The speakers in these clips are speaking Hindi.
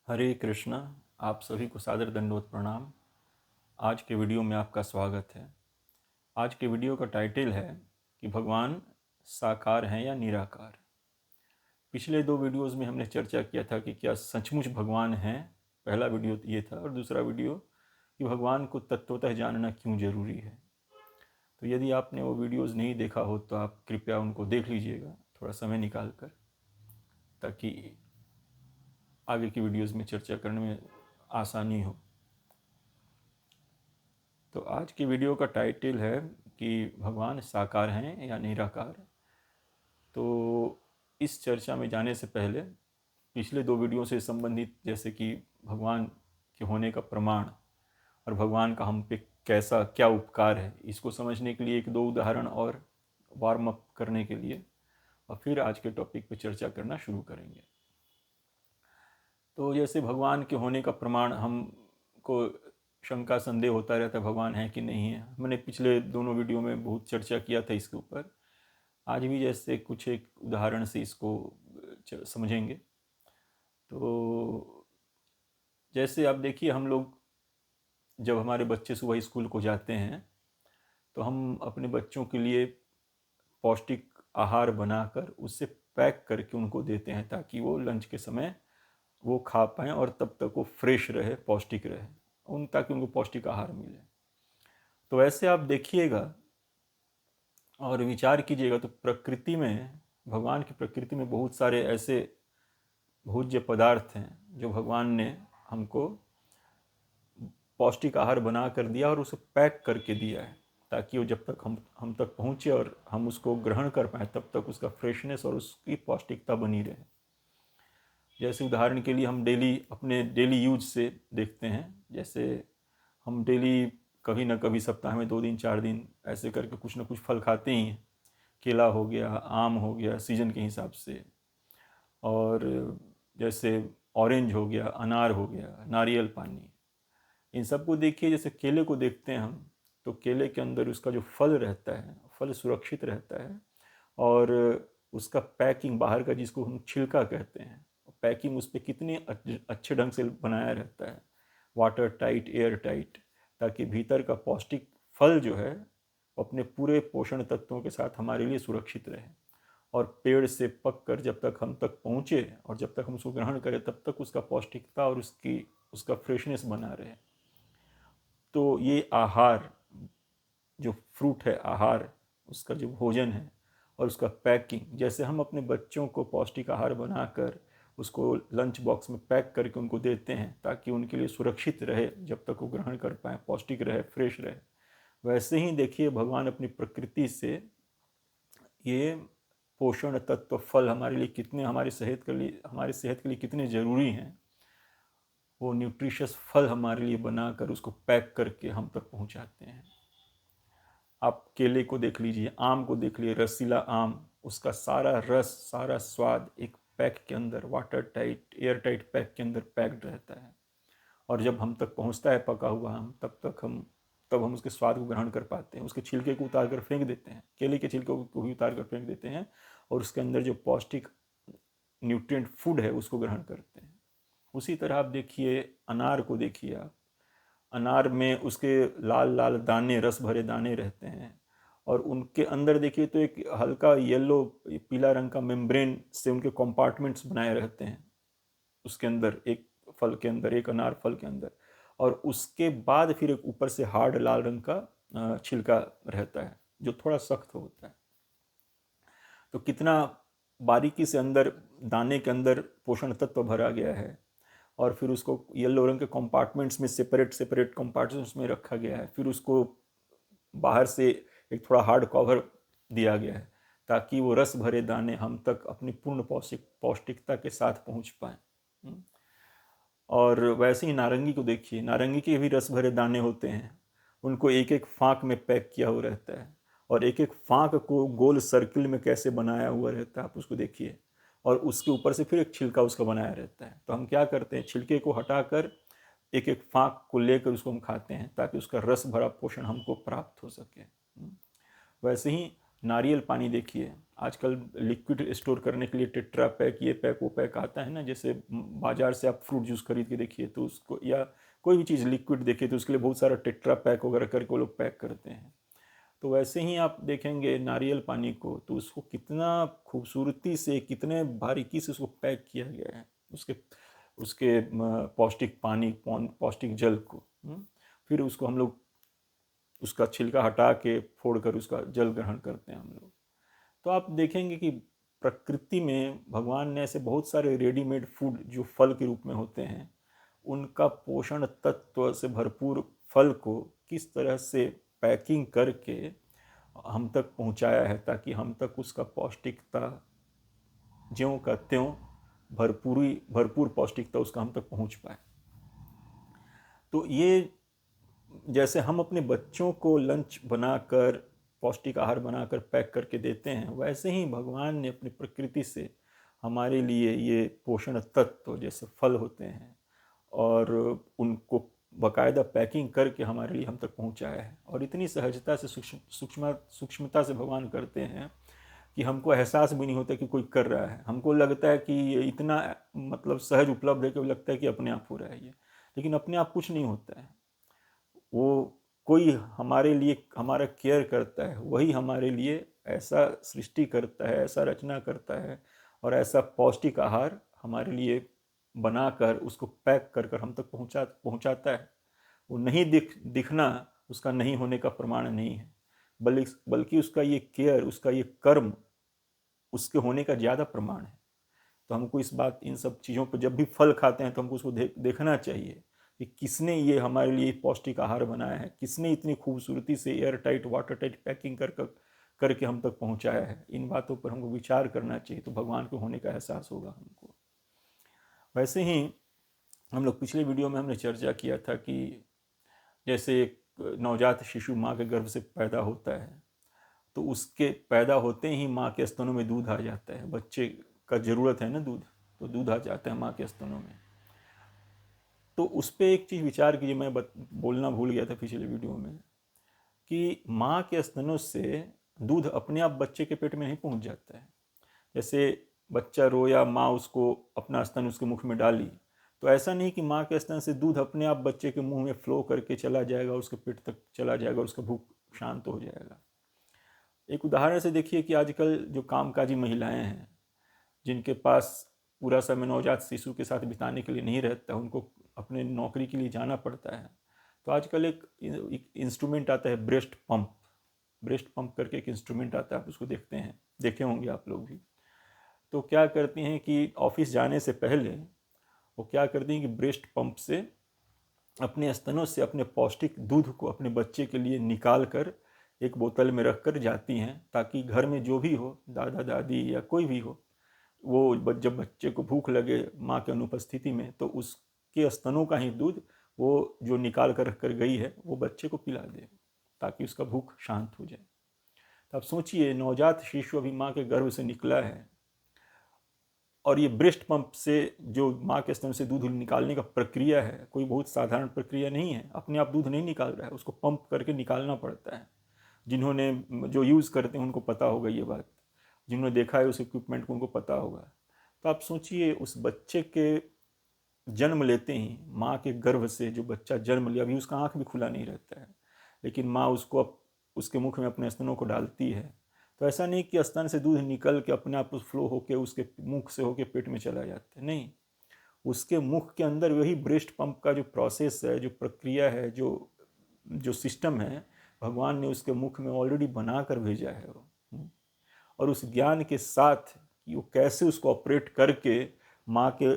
हरे कृष्णा। आप सभी को सादर दंडवत प्रणाम। आज के वीडियो में आपका स्वागत है। आज के वीडियो का टाइटल है कि भगवान साकार हैं या निराकार। पिछले दो वीडियोस में हमने चर्चा किया था कि क्या सचमुच भगवान हैं। पहला वीडियो ये था और दूसरा वीडियो कि भगवान को तत्वतः जानना क्यों जरूरी है। तो यदि आपने वो वीडियोस नहीं देखा हो तो आप कृपया उनको देख लीजिएगा थोड़ा समय निकाल कर, ताकि आगे की वीडियोस में चर्चा करने में आसानी हो। तो आज की वीडियो का टाइटल है कि भगवान साकार हैं या निराकार। तो इस चर्चा में जाने से पहले पिछले दो वीडियो से संबंधित, जैसे कि भगवान के होने का प्रमाण और भगवान का हम पे कैसा क्या उपकार है, इसको समझने के लिए एक दो उदाहरण और वार्म अप करने के लिए, और फिर आज के टॉपिक पे चर्चा करना शुरू करेंगे। तो जैसे भगवान के होने का प्रमाण, हमको शंका संदेह होता रहता है भगवान है कि नहीं है। मैंने पिछले दोनों वीडियो में बहुत चर्चा किया था इसके ऊपर। आज भी जैसे कुछ एक उदाहरण से इसको समझेंगे। तो जैसे आप देखिए, हम लोग जब हमारे बच्चे सुबह स्कूल को जाते हैं तो हम अपने बच्चों के लिए पौष्टिक आहार बनाकर उससे पैक करके उनको देते हैं, ताकि वो लंच के समय वो खा पाएँ और तब तक वो फ्रेश रहे, पौष्टिक रहे, ताकि उनको पौष्टिक आहार मिले। तो ऐसे आप देखिएगा और विचार कीजिएगा तो प्रकृति में, भगवान की प्रकृति में बहुत सारे ऐसे भोज्य पदार्थ हैं जो भगवान ने हमको पौष्टिक आहार बना कर दिया और उसे पैक करके दिया है, ताकि वो जब तक हम तक पहुँचे और हम उसको ग्रहण कर पाएँ तब तक उसका फ्रेशनेस और उसकी पौष्टिकता बनी रहे। जैसे उदाहरण के लिए हम अपने डेली यूज से देखते हैं, जैसे हम डेली कभी ना कभी सप्ताह में 2 दिन 4 दिन ऐसे करके कुछ ना कुछ फल खाते ही हैं। केला हो गया, आम हो गया सीजन के हिसाब से, और जैसे ऑरेंज हो गया, अनार हो गया, नारियल पानी। इन सबको देखिए, जैसे केले को देखते हैं हम, तो केले के अंदर उसका जो फल रहता है, फल सुरक्षित रहता है, और उसका पैकिंग बाहर का, जिसको हम छिलका कहते हैं, पैकिंग उस पर कितने अच्छे ढंग से बनाया रहता है, वाटर टाइट, एयर टाइट, ताकि भीतर का पौष्टिक फल जो है वो अपने पूरे पोषण तत्वों के साथ हमारे लिए सुरक्षित रहे, और पेड़ से पक कर जब तक हम तक पहुँचे और जब तक हम उसको ग्रहण करें तब तक उसका पौष्टिकता और उसका फ्रेशनेस बना रहे। तो ये आहार, जो फ्रूट है आहार, उसका जो भोजन है और उसका पैकिंग, जैसे हम अपने बच्चों को पौष्टिक आहार बनाकर उसको लंच बॉक्स में पैक करके उनको देते हैं ताकि उनके लिए सुरक्षित रहे जब तक वो ग्रहण कर पाए, पौष्टिक रहे, फ्रेश रहे, वैसे ही देखिए भगवान अपनी प्रकृति से ये पोषण तत्व फल हमारे लिए कितने, हमारी सेहत के लिए कितने ज़रूरी हैं, वो न्यूट्रिशियस फल हमारे लिए बनाकर उसको पैक करके हम तक पहुंचाते हैं। आप केले को देख लीजिए, आम को देख लीजिए, रसीला आम, उसका सारा रस, सारा स्वाद एक पैक के अंदर, water tight, air tight pack के अंदर पैक्ड रहता है, और जब हम तक पहुंचता है पका हुआ आम, तब हम उसके स्वाद को ग्रहण कर पाते हैं। उसके छिलके को उतार कर फेंक देते हैं, केले के छिलके को भी उतार कर फेंक देते हैं, और उसके अंदर जो पौष्टिक न्यूट्रिएंट फूड है उसको ग्रहण करते हैं। उसी तरह आप देखिए, अनार को देखिए आप, अनार में उसके लाल लाल दाने, रस भरे दाने रहते हैं, और उनके अंदर देखिए तो एक हल्का येलो पीला रंग का मेम्ब्रेन से उनके कंपार्टमेंट्स बनाए रहते हैं उसके अंदर, एक फल के अंदर, एक अनार फल के अंदर, और उसके बाद फिर एक ऊपर से हार्ड लाल रंग का छिलका रहता है जो थोड़ा सख्त होता है। तो कितना बारीकी से अंदर दाने के अंदर पोषण तत्व भरा गया है, और फिर उसको येलो रंग के कंपार्टमेंट्स में सेपरेट सेपरेट कंपार्टमेंट्स में रखा गया है, फिर उसको बाहर से एक थोड़ा हार्ड कवर दिया गया है ताकि वो रस भरे दाने हम तक अपनी पूर्ण पौष्टिकता के साथ पहुंच पाए। और वैसे ही नारंगी को देखिए, नारंगी के भी रस भरे दाने होते हैं, उनको एक एक फाँक में पैक किया हुआ रहता है, और एक एक फाँक को गोल सर्किल में कैसे बनाया हुआ रहता है आप उसको देखिए, और उसके ऊपर से फिर एक छिलका उसका बनाया रहता है। तो हम क्या करते हैं, छिलके को हटाकर एक एक फाँक को लेकर उसको हम खाते हैं ताकि उसका रस भरा पोषण हमको प्राप्त हो सके। वैसे ही नारियल पानी देखिए, आजकल लिक्विड स्टोर करने के लिए टेट्रा पैक, ये पैक वो पैक आता है ना, जैसे बाजार से आप फ्रूट जूस खरीद के देखिए तो उसको, या कोई भी चीज़ लिक्विड देखिए तो उसके लिए बहुत सारा टेट्रा पैक वगैरह करके वो लोग पैक करते हैं। तो वैसे ही आप देखेंगे नारियल पानी को, तो उसको कितना खूबसूरती से, कितने बारीकी से उसको पैक किया गया है, उसके उसके पौष्टिक पानी, पौष्टिक जल को। फिर उसको हम लोग उसका छिलका हटा के फोड़ कर उसका जल ग्रहण करते हैं हम लोग। तो आप देखेंगे कि प्रकृति में भगवान ने ऐसे बहुत सारे रेडीमेड फूड जो फल के रूप में होते हैं, उनका पोषण तत्व से भरपूर फल को किस तरह से पैकिंग करके हम तक पहुंचाया है, ताकि हम तक उसका पौष्टिकता ज्यों का त्यों भरपूर पौष्टिकता उसका हम तक पहुंच पाए। तो ये जैसे हम अपने बच्चों को लंच बनाकर, पौष्टिक आहार बनाकर पैक करके देते हैं, वैसे ही भगवान ने अपनी प्रकृति से हमारे लिए ये पोषण तत्व जैसे फल होते हैं और उनको बाकायदा पैकिंग करके हमारे लिए हम तक पहुंचाया है। और इतनी सहजता से, सूक्ष्मता से भगवान करते हैं कि हमको एहसास भी नहीं होता कि कोई कर रहा है। हमको लगता है कि ये इतना मतलब सहज उपलब्ध है कि लगता है कि अपने आप हो रहा है ये, लेकिन अपने आप कुछ नहीं होता है। वो कोई हमारे लिए हमारा केयर करता है, वही हमारे लिए ऐसा सृष्टि करता है, ऐसा रचना करता है और ऐसा पौष्टिक आहार हमारे लिए बनाकर उसको पैक कर कर हम तक पहुंचाता है। वो नहीं दिखना उसका नहीं होने का प्रमाण नहीं है, बल्कि उसका ये केयर, उसका ये कर्म उसके होने का ज़्यादा प्रमाण है। तो हमको इस बात, इन सब चीज़ों पर जब भी फल खाते हैं तो हमको उसको देखना चाहिए कि किसने ये हमारे लिए पौष्टिक आहार बनाया है, किसने इतनी खूबसूरती से air tight, water tight packing करके हम तक पहुंचाया है। इन बातों पर हमको विचार करना चाहिए, तो भगवान के होने का एहसास होगा हमको। वैसे ही हम लोग पिछले वीडियो में हमने चर्चा किया था कि जैसे एक नवजात शिशु माँ के गर्भ से पैदा होता है, तो उसके पैदा होते ही माँ के स्तनों में दूध आ जाता है। बच्चे का ज़रूरत है ना दूध, तो दूध आ जाता है माँ के स्तनों में। तो उस पर एक चीज़ विचार कीजिए, मैं बोलना भूल गया था पिछले वीडियो में, कि माँ के स्तनों से दूध अपने आप बच्चे के पेट में नहीं पहुँच जाता है। जैसे बच्चा रोया, माँ उसको अपना स्तन उसके मुख में डाली, तो ऐसा नहीं कि माँ के स्तन से दूध अपने आप बच्चे के मुंह में फ्लो करके चला जाएगा, उसके पेट तक चला जाएगा, उसका भूख शांत हो जाएगा। एक उदाहरण से देखिए कि आजकल जो कामकाजी महिलाएं हैं, जिनके पास पूरा समय नवजात शिशु के साथ बिताने के लिए नहीं रहता, उनको अपने नौकरी के लिए जाना पड़ता है, तो आजकल एक इंस्ट्रूमेंट आता है, ब्रेस्ट पंप करके एक इंस्ट्रूमेंट आता है, आप उसको देखे होंगे आप लोग भी। तो क्या करती हैं कि ऑफिस जाने से पहले वो क्या करती हैं कि ब्रेस्ट पंप से अपने स्तनों से अपने पौष्टिक दूध को अपने बच्चे के लिए निकाल कर एक बोतल में रख कर जाती हैं, ताकि घर में जो भी हो, दादा दादी या कोई भी हो, वो जब बच्चे को भूख लगे माँ के अनुपस्थिति में, तो उसके स्तनों का ही दूध वो जो निकाल कर रख कर गई है वो बच्चे को पिला दे, ताकि उसका भूख शांत हो जाए। तो आप सोचिए, नवजात शिशु अभी माँ के गर्भ से निकला है और ये ब्रेस्ट पंप से जो माँ के स्तन से दूध निकालने का प्रक्रिया है, कोई बहुत साधारण प्रक्रिया नहीं है। अपने आप दूध नहीं निकाल रहा है, उसको पंप करके निकालना पड़ता है। जिन्होंने जो यूज़ करते हैं उनको पता होगा ये बात, जिन्होंने देखा है उस इक्विपमेंट को उनको पता होगा। तो आप सोचिए, उस बच्चे के जन्म लेते ही माँ के गर्भ से जो बच्चा जन्म लिया, अभी उसका आँख भी खुला नहीं रहता है, लेकिन माँ उसको उसके मुख में अपने स्तनों को डालती है। तो ऐसा नहीं कि स्तन से दूध निकल के अपने आप फ्लो होके उसके मुख से होके पेट में चला जाता है, नहीं। उसके मुख के अंदर वही ब्रेस्ट पंप का जो प्रोसेस है, जो प्रक्रिया है, जो सिस्टम है, भगवान ने उसके मुख में ऑलरेडी बना कर भेजा है वो। और उस ज्ञान के साथ कि वो कैसे उसको ऑपरेट करके माँ के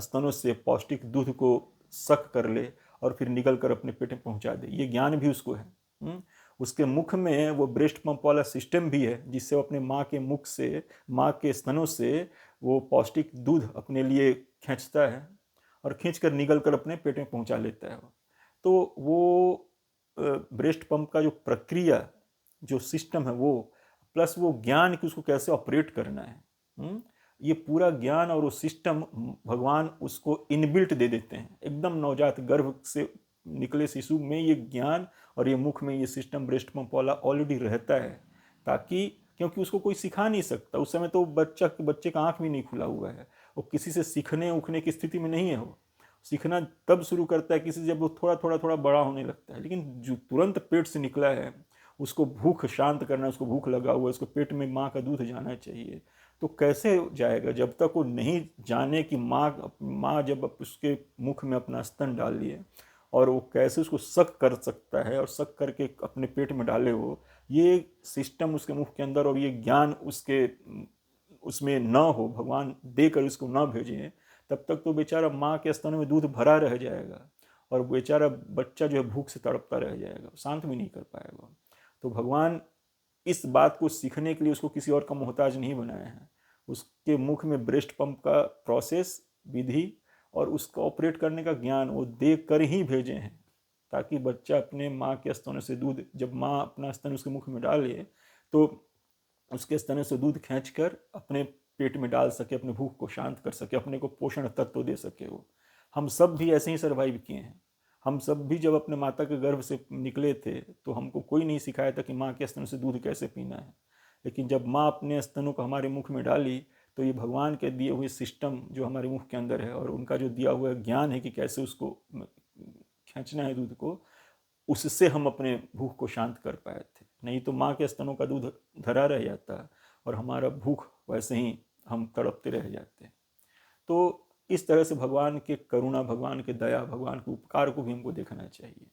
स्तनों से पौष्टिक दूध को सक कर ले और फिर निकल कर अपने पेट में पहुँचा दे, ये ज्ञान भी उसको है। उसके मुख में वो ब्रेस्ट पंप वाला सिस्टम भी है, जिससे वो अपने माँ के मुख से, माँ के स्तनों से वो पौष्टिक दूध अपने लिए खींचता है और खींच कर निकल कर अपने पेट में पहुँचा लेता है। तो वो ब्रेस्ट पंप का जो प्रक्रिया, जो सिस्टम है, वो प्लस वो ज्ञान कि उसको कैसे ऑपरेट करना है, ये पूरा ज्ञान और वो सिस्टम भगवान उसको इनबिल्ट दे देते हैं। एकदम नवजात गर्भ से निकले शिशु में ये ज्ञान और ये मुख में ये सिस्टम ब्रेस्ट पंप वाला ऑलरेडी रहता है, ताकि क्योंकि उसको कोई सिखा नहीं सकता। उस समय तो बच्चे का आँख भी नहीं खुला हुआ है, वो किसी से सीखने उखने की स्थिति में नहीं है। वो सीखना तब शुरू करता है किसी से जब वो थोड़ा बड़ा होने लगता है। लेकिन जो तुरंत पेट से निकला है, उसको भूख शांत करना, उसको भूख लगा हुआ है, उसको पेट में माँ का दूध जाना चाहिए, तो कैसे जाएगा जब तक वो नहीं जाने कि माँ जब उसके मुख में अपना स्तन डाल लिए और वो कैसे उसको शक कर सकता है और शक करके अपने पेट में डाले वो, ये सिस्टम उसके मुख के अंदर और ये ज्ञान उसके उसमें न हो, भगवान देकर उसको न भेजें, तब तक तो बेचारा माँ के स्तन में दूध भरा रह जाएगा और बेचारा बच्चा जो है भूख से तड़पता रह जाएगा, शांत भी नहीं कर पाएगा। तो भगवान इस बात को सीखने के लिए उसको किसी और का मोहताज नहीं बनाया है। उसके मुख में ब्रेस्ट पंप का प्रोसेस, विधि और उसका ऑपरेट करने का ज्ञान वो दे कर ही भेजे हैं, ताकि बच्चा अपने माँ के स्तन से दूध, जब माँ अपना स्तन उसके मुख में डाले तो उसके स्तन से दूध खींचकर अपने पेट में डाल सके, अपने भूख को शांत कर सके, अपने को पोषण तत्व दे सके। वो हम सब भी ऐसे ही सर्वाइव किए हैं। हम सब भी जब अपने माता के गर्भ से निकले थे तो हमको कोई नहीं सिखाया था कि माँ के स्तन से दूध कैसे पीना है। लेकिन जब माँ अपने स्तनों को हमारे मुख में डाली तो ये भगवान के दिए हुए सिस्टम जो हमारे मुख के अंदर है और उनका जो दिया हुआ ज्ञान है कि कैसे उसको खींचना है दूध को, उससे हम अपने भूख को शांत कर पाए थे। नहीं तो माँ के स्तनों का दूध धरा रह जाता और हमारा भूख वैसे ही हम तड़पते रह जाते। तो इस तरह से भगवान के करुणा, भगवान के दया, भगवान के उपकार को भी हमको देखना चाहिए।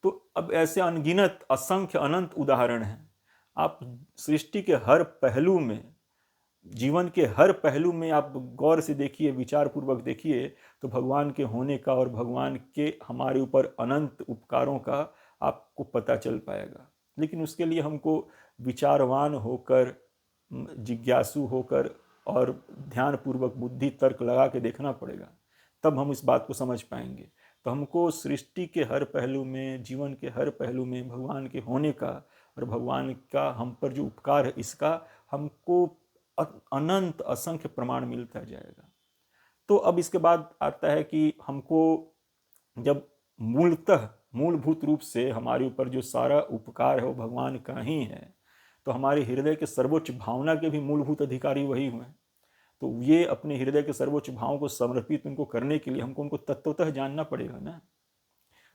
तो अब ऐसे अनगिनत, असंख्य, अनंत उदाहरण हैं। आप सृष्टि के हर पहलू में, जीवन के हर पहलू में आप गौर से देखिए, विचार पूर्वक देखिए, तो भगवान के होने का और भगवान के हमारे ऊपर अनंत उपकारों का आपको पता चल पाएगा। लेकिन उसके लिए हमको विचारवान होकर, जिज्ञासु होकर और ध्यानपूर्वक बुद्धि तर्क लगा के देखना पड़ेगा, तब हम इस बात को समझ पाएंगे। तो हमको सृष्टि के हर पहलू में, जीवन के हर पहलू में भगवान के होने का और भगवान का हम पर जो उपकार है, इसका हमको अनंत असंख्य प्रमाण मिलता जाएगा। तो अब इसके बाद आता है कि हमको जब मूलभूत रूप से हमारे ऊपर जो सारा उपकार है वो भगवान का ही है, तो हमारे हृदय के सर्वोच्च भावना के भी मूलभूत अधिकारी वही हुए। तो ये अपने हृदय के सर्वोच्च भाव को समर्पित उनको करने के लिए हमको उनको तत्वतः जानना पड़ेगा ना।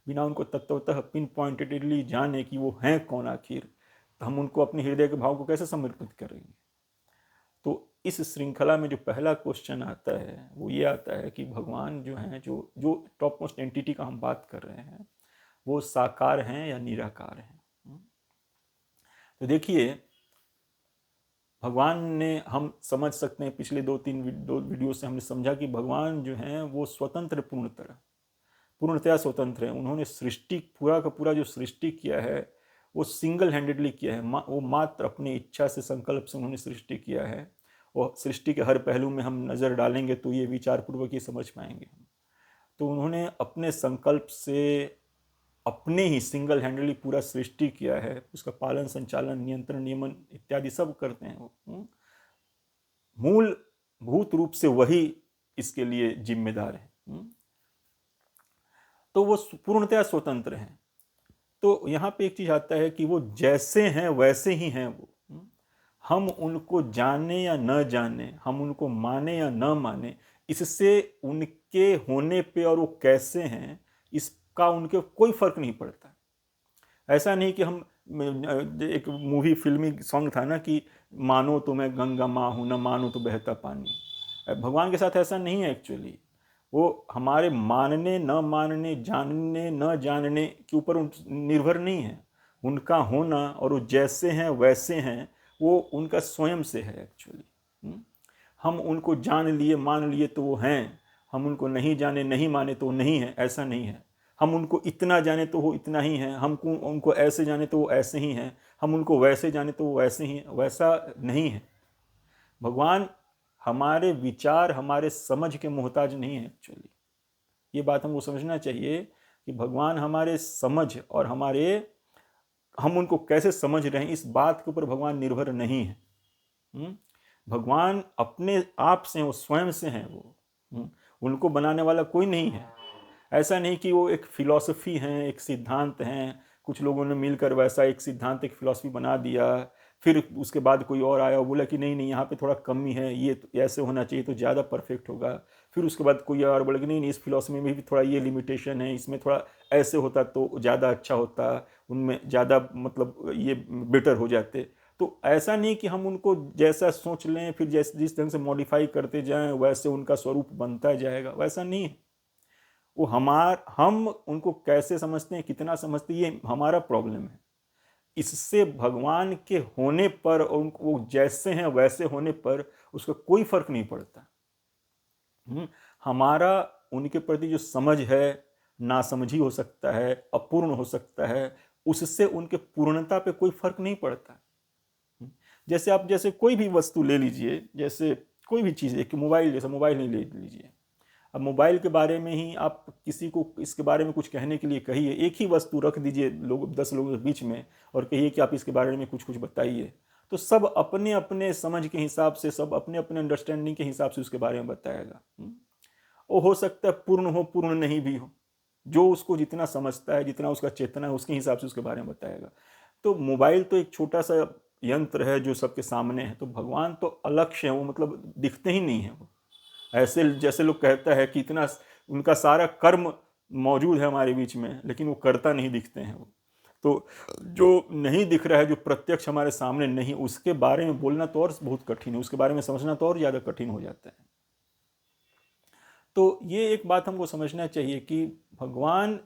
बिना उनको तत्वतः पिन पॉइंटेडली जाने कि वो हैं कौन आखिर, तो हम उनको अपने हृदय के भाव को कैसे समर्पित करेंगे। तो इस श्रृंखला में जो पहला क्वेश्चन आता है वो ये आता है कि भगवान जो हैं, जो टॉप मोस्ट एंटिटी का हम बात कर रहे हैं, वो साकार हैं या निराकार हैं। तो देखिए, भगवान ने, हम समझ सकते हैं, पिछले दो वीडियो से हमने समझा कि भगवान जो हैं वो स्वतंत्र, पूर्णतया स्वतंत्र हैं। उन्होंने सृष्टि, पूरा का पूरा जो सृष्टि किया है वो सिंगल हैंडेडली किया है। वो मात्र अपनी इच्छा से, संकल्प से उन्होंने सृष्टि किया है। और सृष्टि के हर पहलू में हम नज़र डालेंगे तो ये विचार पूर्वक ये समझ पाएंगे हम। तो उन्होंने अपने संकल्प से अपने ही सिंगल हैंडली पूरा सृष्टि किया है। उसका पालन, संचालन, नियंत्रण, नियमन इत्यादि सब करते हैं वो। मूलभूत रूप से वही इसके लिए जिम्मेदार है। तो वो पूर्णतया स्वतंत्र हैं। तो यहाँ पे एक चीज आता है कि वो जैसे हैं वैसे ही हैं वो। हम उनको जाने या न जाने, हम उनको माने या न माने, इससे उनके होने पे और वो कैसे हैं इसका उनके कोई फर्क नहीं पड़ता। ऐसा नहीं कि हम, एक मूवी फिल्मी सॉन्ग था ना कि मानो तो मैं गंगा माँ हूँ, न मानो तो बहता पानी। भगवान के साथ ऐसा नहीं है एक्चुअली। वो हमारे मानने न मानने, जानने न जानने के ऊपर निर्भर नहीं है। उनका होना और वो जैसे हैं वैसे हैं, वो उनका स्वयं से है एक्चुअली। हम उनको जान लिए, मान लिए तो वो हैं, हम उनको नहीं जाने, नहीं माने तो वो नहीं है, ऐसा नहीं है। हम उनको इतना जाने तो वो इतना ही है, हमको उनको ऐसे जाने तो वो ऐसे ही हैं, हम उनको वैसे जाने तो वो वैसे ही, वैसा नहीं है। भगवान हमारे विचार, हमारे समझ के मोहताज नहीं है एक्चुअली। ये बात हमको समझना चाहिए कि भगवान हमारे समझ और हम उनको कैसे समझ रहे हैं, इस बात के ऊपर भगवान निर्भर नहीं है। भगवान अपने आप से, वो स्वयं से हैं। वो उनको बनाने वाला कोई नहीं है। ऐसा नहीं कि वो एक फिलॉसफी है, एक सिद्धांत हैं, कुछ लोगों ने मिलकर वैसा एक सिद्धांत, एक फिलॉसफी बना दिया, फिर उसके बाद कोई और आया और बोला कि नहीं नहीं यहाँ पे थोड़ा कमी है, ये तो ऐसे होना चाहिए तो ज़्यादा परफेक्ट होगा। फिर उसके बाद कोई और बोला कि नहीं नहीं इस फिलॉसफी में भी थोड़ा ये लिमिटेशन है, इसमें थोड़ा ऐसे होता तो ज़्यादा अच्छा होता, उनमें ज़्यादा मतलब ये बेटर हो जाते। तो ऐसा नहीं कि हम उनको जैसा सोच लें फिर जैसे जिस ढंग से मॉडिफाई करते जाएं वैसे उनका स्वरूप बनता जाएगा, वैसा नहीं है। वो हम उनको कैसे समझते हैं, कितना समझते हैं, ये हमारा प्रॉब्लम है। इससे भगवान के होने पर और उनको वो जैसे हैं वैसे होने पर उसका कोई फर्क नहीं पड़ता। हमारा उनके प्रति जो समझ है नासमझी हो सकता है, अपूर्ण हो सकता है, उससे उनके पूर्णता पे कोई फर्क नहीं पड़ता। जैसे आप जैसे कोई भी वस्तु ले लीजिए, जैसे कोई भी चीज़, एक मोबाइल, जैसे मोबाइल नहीं ले लीजिए। अब मोबाइल के बारे में ही आप किसी को इसके बारे में कुछ कहने के लिए कहिए, एक ही वस्तु रख दीजिए लोग 10 लोगों के बीच में और कहिए कि आप इसके बारे में कुछ कुछ बताइए, तो सब अपने अपने समझ के हिसाब से, सब अपने अपने अंडरस्टैंडिंग के हिसाब से उसके बारे में बताएगा। वो हो सकता है पूर्ण हो, पूर्ण नहीं भी हो, जो उसको जितना समझता है, जितना उसका चेतना है, उसके हिसाब से उसके बारे में बताएगा। तो मोबाइल तो एक छोटा सा यंत्र है जो सबके सामने है, तो भगवान तो अलक्ष्य है, वो मतलब दिखते ही नहीं है। वो ऐसे जैसे लोग कहता है कि इतना उनका सारा कर्म मौजूद है हमारे बीच में, लेकिन वो करता नहीं दिखते हैं। वो तो जो नहीं दिख रहा है, जो प्रत्यक्ष हमारे सामने नहीं, उसके बारे में बोलना तो और बहुत कठिन है, उसके बारे में समझना तो और ज़्यादा कठिन हो जाता है। तो ये एक बात हमको समझना चाहिए कि भगवान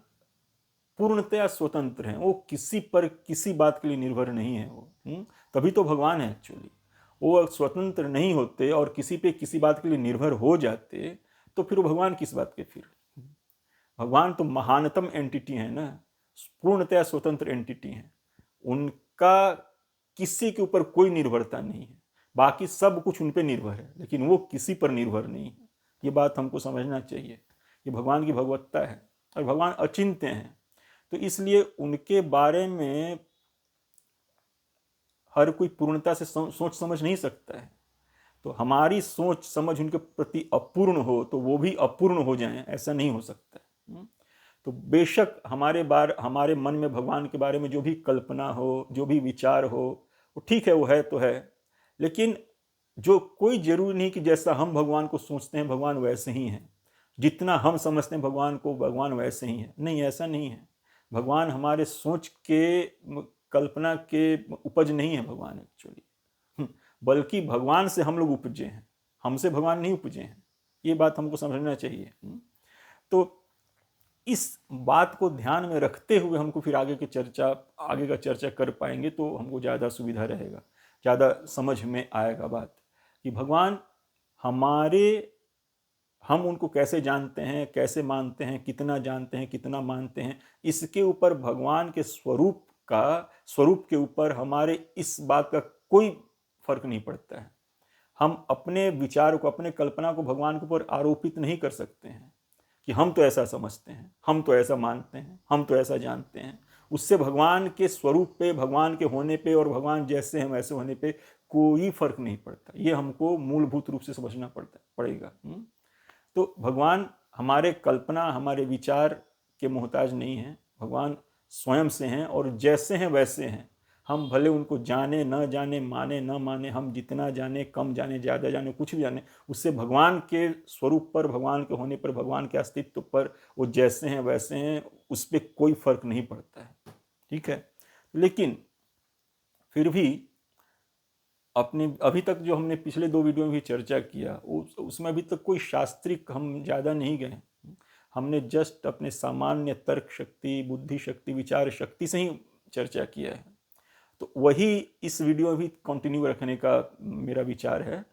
पूर्णतया स्वतंत्र हैं, वो किसी पर किसी बात के लिए निर्भर नहीं है। वो तभी तो भगवान है एक्चुअली। वो स्वतंत्र नहीं होते और किसी पे किसी बात के लिए निर्भर हो जाते तो फिर वो भगवान किस बात के? फिर भगवान तो महानतम एंटिटी है ना, पूर्णतया स्वतंत्र एंटिटी है। उनका किसी के ऊपर कोई निर्भरता नहीं है, बाकी सब कुछ उन पर निर्भर है, लेकिन वो किसी पर निर्भर नहीं है। ये बात हमको समझना चाहिए। ये भगवान की भगवत्ता है और भगवान अचिंत्य हैं, तो इसलिए उनके बारे में हर कोई पूर्णता से सोच समझ नहीं सकता है। तो हमारी सोच समझ उनके प्रति अपूर्ण हो तो वो भी अपूर्ण हो जाएं, ऐसा नहीं हो सकता। तो बेशक हमारे मन में भगवान के बारे में जो भी कल्पना हो, जो भी विचार हो, वो ठीक है, वो है तो है, लेकिन जो कोई जरूरी नहीं कि जैसा हम भगवान को सोचते हैं भगवान वैसे ही हैं, जितना हम समझते हैं भगवान को भगवान वैसे ही है। नहीं, ऐसा नहीं है। भगवान हमारे सोच के, कल्पना के उपज नहीं है भगवान एक्चुअली, बल्कि भगवान से हम लोग उपजे हैं, हमसे भगवान नहीं उपजे हैं। ये बात हमको समझना चाहिए। तो इस बात को ध्यान में रखते हुए हमको फिर आगे का चर्चा कर पाएंगे तो हमको ज़्यादा सुविधा रहेगा, ज़्यादा समझ में आएगा बात कि भगवान हम उनको कैसे जानते हैं, कैसे मानते हैं, कितना जानते हैं, कितना मानते हैं, इसके ऊपर भगवान के स्वरूप के ऊपर हमारे इस बात का कोई फर्क नहीं पड़ता है। हम अपने विचार को, अपने कल्पना को भगवान के ऊपर आरोपित नहीं कर सकते हैं कि हम तो ऐसा समझते हैं, हम तो ऐसा मानते हैं, हम तो ऐसा जानते हैं। उससे भगवान के स्वरूप पे, भगवान के होने पे और भगवान जैसे हैं वैसे होने पे कोई फर्क नहीं पड़ता। ये हमको मूलभूत रूप से समझना पड़ेगा। तो भगवान हमारे कल्पना, हमारे विचार के मोहताज नहीं हैं। भगवान स्वयं से हैं और जैसे हैं वैसे हैं। हम भले उनको जाने न जाने, माने न माने, हम जितना जाने, कम जाने, ज़्यादा जाने, कुछ भी जाने, उससे भगवान के स्वरूप पर, भगवान के होने पर, भगवान के अस्तित्व पर, वो जैसे हैं वैसे हैं, उस पर कोई फर्क नहीं पड़ता है। ठीक है, लेकिन फिर भी अपने अभी तक जो हमने पिछले 2 वीडियो में भी चर्चा किया उसमें अभी तक कोई शास्त्रिक हम ज़्यादा नहीं गए। हमने जस्ट अपने सामान्य तर्क शक्ति, बुद्धि शक्ति, विचार शक्ति से ही चर्चा किया है। तो वही इस वीडियो में भी कंटिन्यू रखने का मेरा विचार है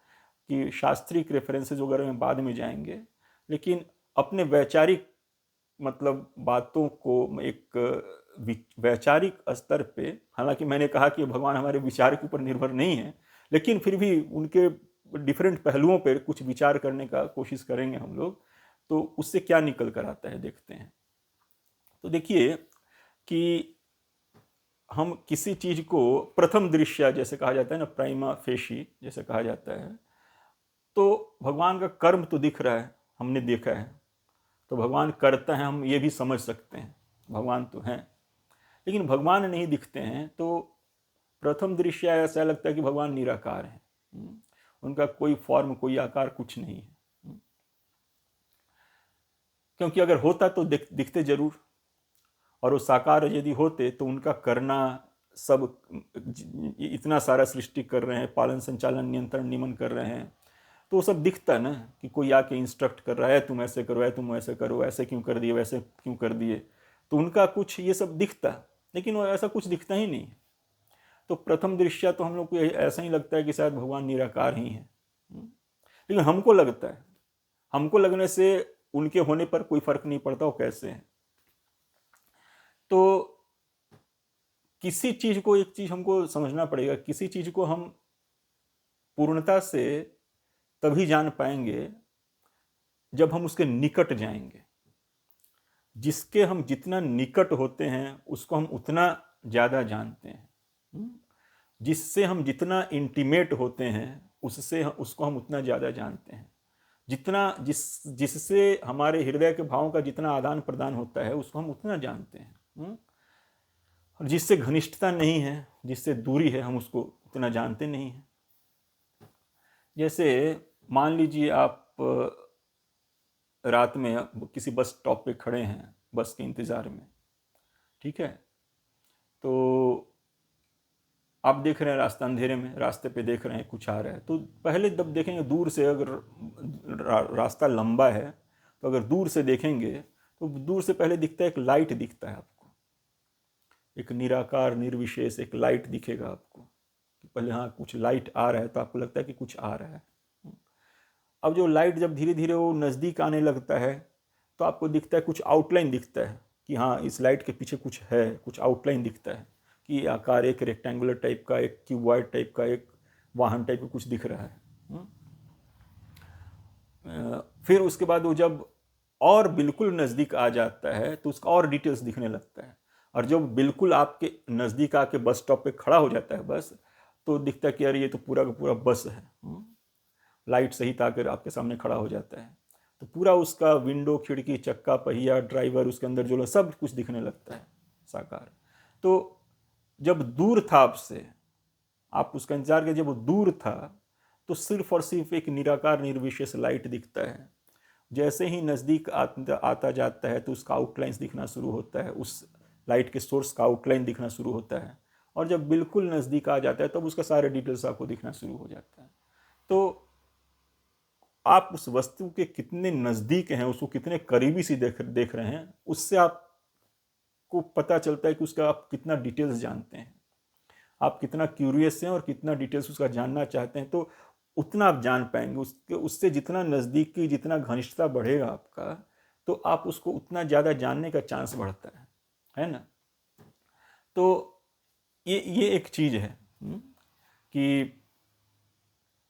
कि शास्त्रिक रेफरेंसेज वगैरह में बाद में जाएंगे, लेकिन अपने वैचारिक मतलब बातों को एक वैचारिक स्तर पे, हालांकि मैंने कहा कि भगवान हमारे विचार के ऊपर निर्भर नहीं है, लेकिन फिर भी उनके डिफरेंट पहलुओं पर कुछ विचार करने का कोशिश करेंगे हम लोग। तो उससे क्या निकल कर आता है देखते हैं। तो देखिए कि हम किसी चीज को प्रथम दृश्य जैसे कहा जाता है ना, प्राइमा फेशी जैसे कहा जाता है, तो भगवान का कर्म तो दिख रहा है, हमने देखा है, तो भगवान करता है, हम ये भी समझ सकते हैं भगवान तो हैं। लेकिन भगवान नहीं दिखते हैं तो प्रथम दृष्टया ऐसा लगता है कि भगवान निराकार हैं। उनका कोई फॉर्म, कोई आकार, कुछ नहीं है। क्योंकि अगर होता तो दिखते जरूर, और वो साकार यदि होते तो उनका करना सब, इतना सारा सृष्टि कर रहे हैं, पालन संचालन नियंत्रण नियमन कर रहे हैं, तो वो सब दिखता ना कि कोई आके इंस्ट्रक्ट कर रहा है, तुम ऐसे करो, है तुम ऐसे करो, ऐसे क्यों कर दिए, वैसे क्यों कर दिए, तो उनका कुछ ये सब दिखता, लेकिन वो ऐसा कुछ दिखता ही नहीं। तो प्रथम दृष्टया तो हम लोग को ऐसा ही लगता है कि शायद भगवान निराकार ही हैं। लेकिन हमको लगता है, हमको लगने से उनके होने पर कोई फर्क नहीं पड़ता वो कैसे हैं। तो किसी चीज को, एक चीज हमको समझना पड़ेगा, किसी चीज को हम पूर्णता से तभी जान पाएंगे जब हम उसके निकट जाएंगे। जिसके हम जितना निकट होते हैं उसको हम उतना ज्यादा जानते हैं। जिससे हम जितना इंटीमेट होते हैं उससे उसको हम उतना ज्यादा जानते हैं। जिससे हमारे हृदय के भावों का जितना आदान प्रदान होता है उसको हम उतना जानते हैं। और जिससे घनिष्ठता नहीं है, जिससे दूरी है, हम उसको उतना जानते नहीं हैं। जैसे मान लीजिए आप रात में किसी बस स्टॉप पे खड़े हैं, बस के इंतज़ार में, ठीक है, तो आप देख रहे हैं रास्ता अंधेरे में, रास्ते पे देख रहे हैं कुछ आ रहा है, तो पहले जब देखेंगे दूर से, अगर रास्ता लंबा है तो अगर दूर से देखेंगे तो दूर से पहले दिखता है, एक लाइट दिखता है आपको, एक निराकार निर्विशेष एक लाइट दिखेगा आपको। पहले हाँ कुछ लाइट आ रहा है तो आपको लगता है कि कुछ आ रहा है। अब जो लाइट जब धीरे धीरे वो नज़दीक आने लगता है तो आपको दिखता है, कुछ आउटलाइन दिखता है कि हाँ इस लाइट के पीछे कुछ है, कुछ आउटलाइन दिखता है कि आकार एक रेक्टेंगुलर टाइप का, एक क्यूबॉइड टाइप का, एक वाहन टाइप का कुछ दिख रहा है। फिर उसके बाद वो जब और बिल्कुल नज़दीक आ जाता है तो उसका और डिटेल्स दिखने लगता है, और जब बिल्कुल आपके नज़दीक आके बस स्टॉप पे खड़ा हो जाता है बस, तो दिखता है कि यार ये तो पूरा का पूरा बस है। लाइट सहित आकर आपके सामने खड़ा हो जाता है, तो पूरा उसका विंडो, खिड़की, चक्का, पहिया, ड्राइवर, उसके अंदर जो सब कुछ दिखने लगता है साकार। तो जब दूर था आपसे, आप उसका इंतजार किए, जब वो दूर था तो सिर्फ और सिर्फ एक निराकार निर्विशेष लाइट दिखता है। जैसे ही नज़दीक आता जाता है तो उसका आउटलाइंस दिखना शुरू होता है, उस लाइट के सोर्स का आउटलाइन दिखना शुरू होता है, और जब बिल्कुल नज़दीक आ जाता है तब उसका सारे डिटेल्स आपको दिखना शुरू हो जाता है। तो आप उस वस्तु के कितने नज़दीक हैं, उसको कितने करीबी से देख रहे हैं, उससे आपको पता चलता है कि उसका आप कितना डिटेल्स जानते हैं, आप कितना क्यूरियस हैं और कितना डिटेल्स उसका जानना चाहते हैं। तो उतना आप जान पाएंगे। उससे जितना नज़दीकी, जितना घनिष्ठता बढ़ेगा आपका, तो आप उसको उतना ज़्यादा जानने का चांस बढ़ता है ना। तो ये एक चीज़ है कि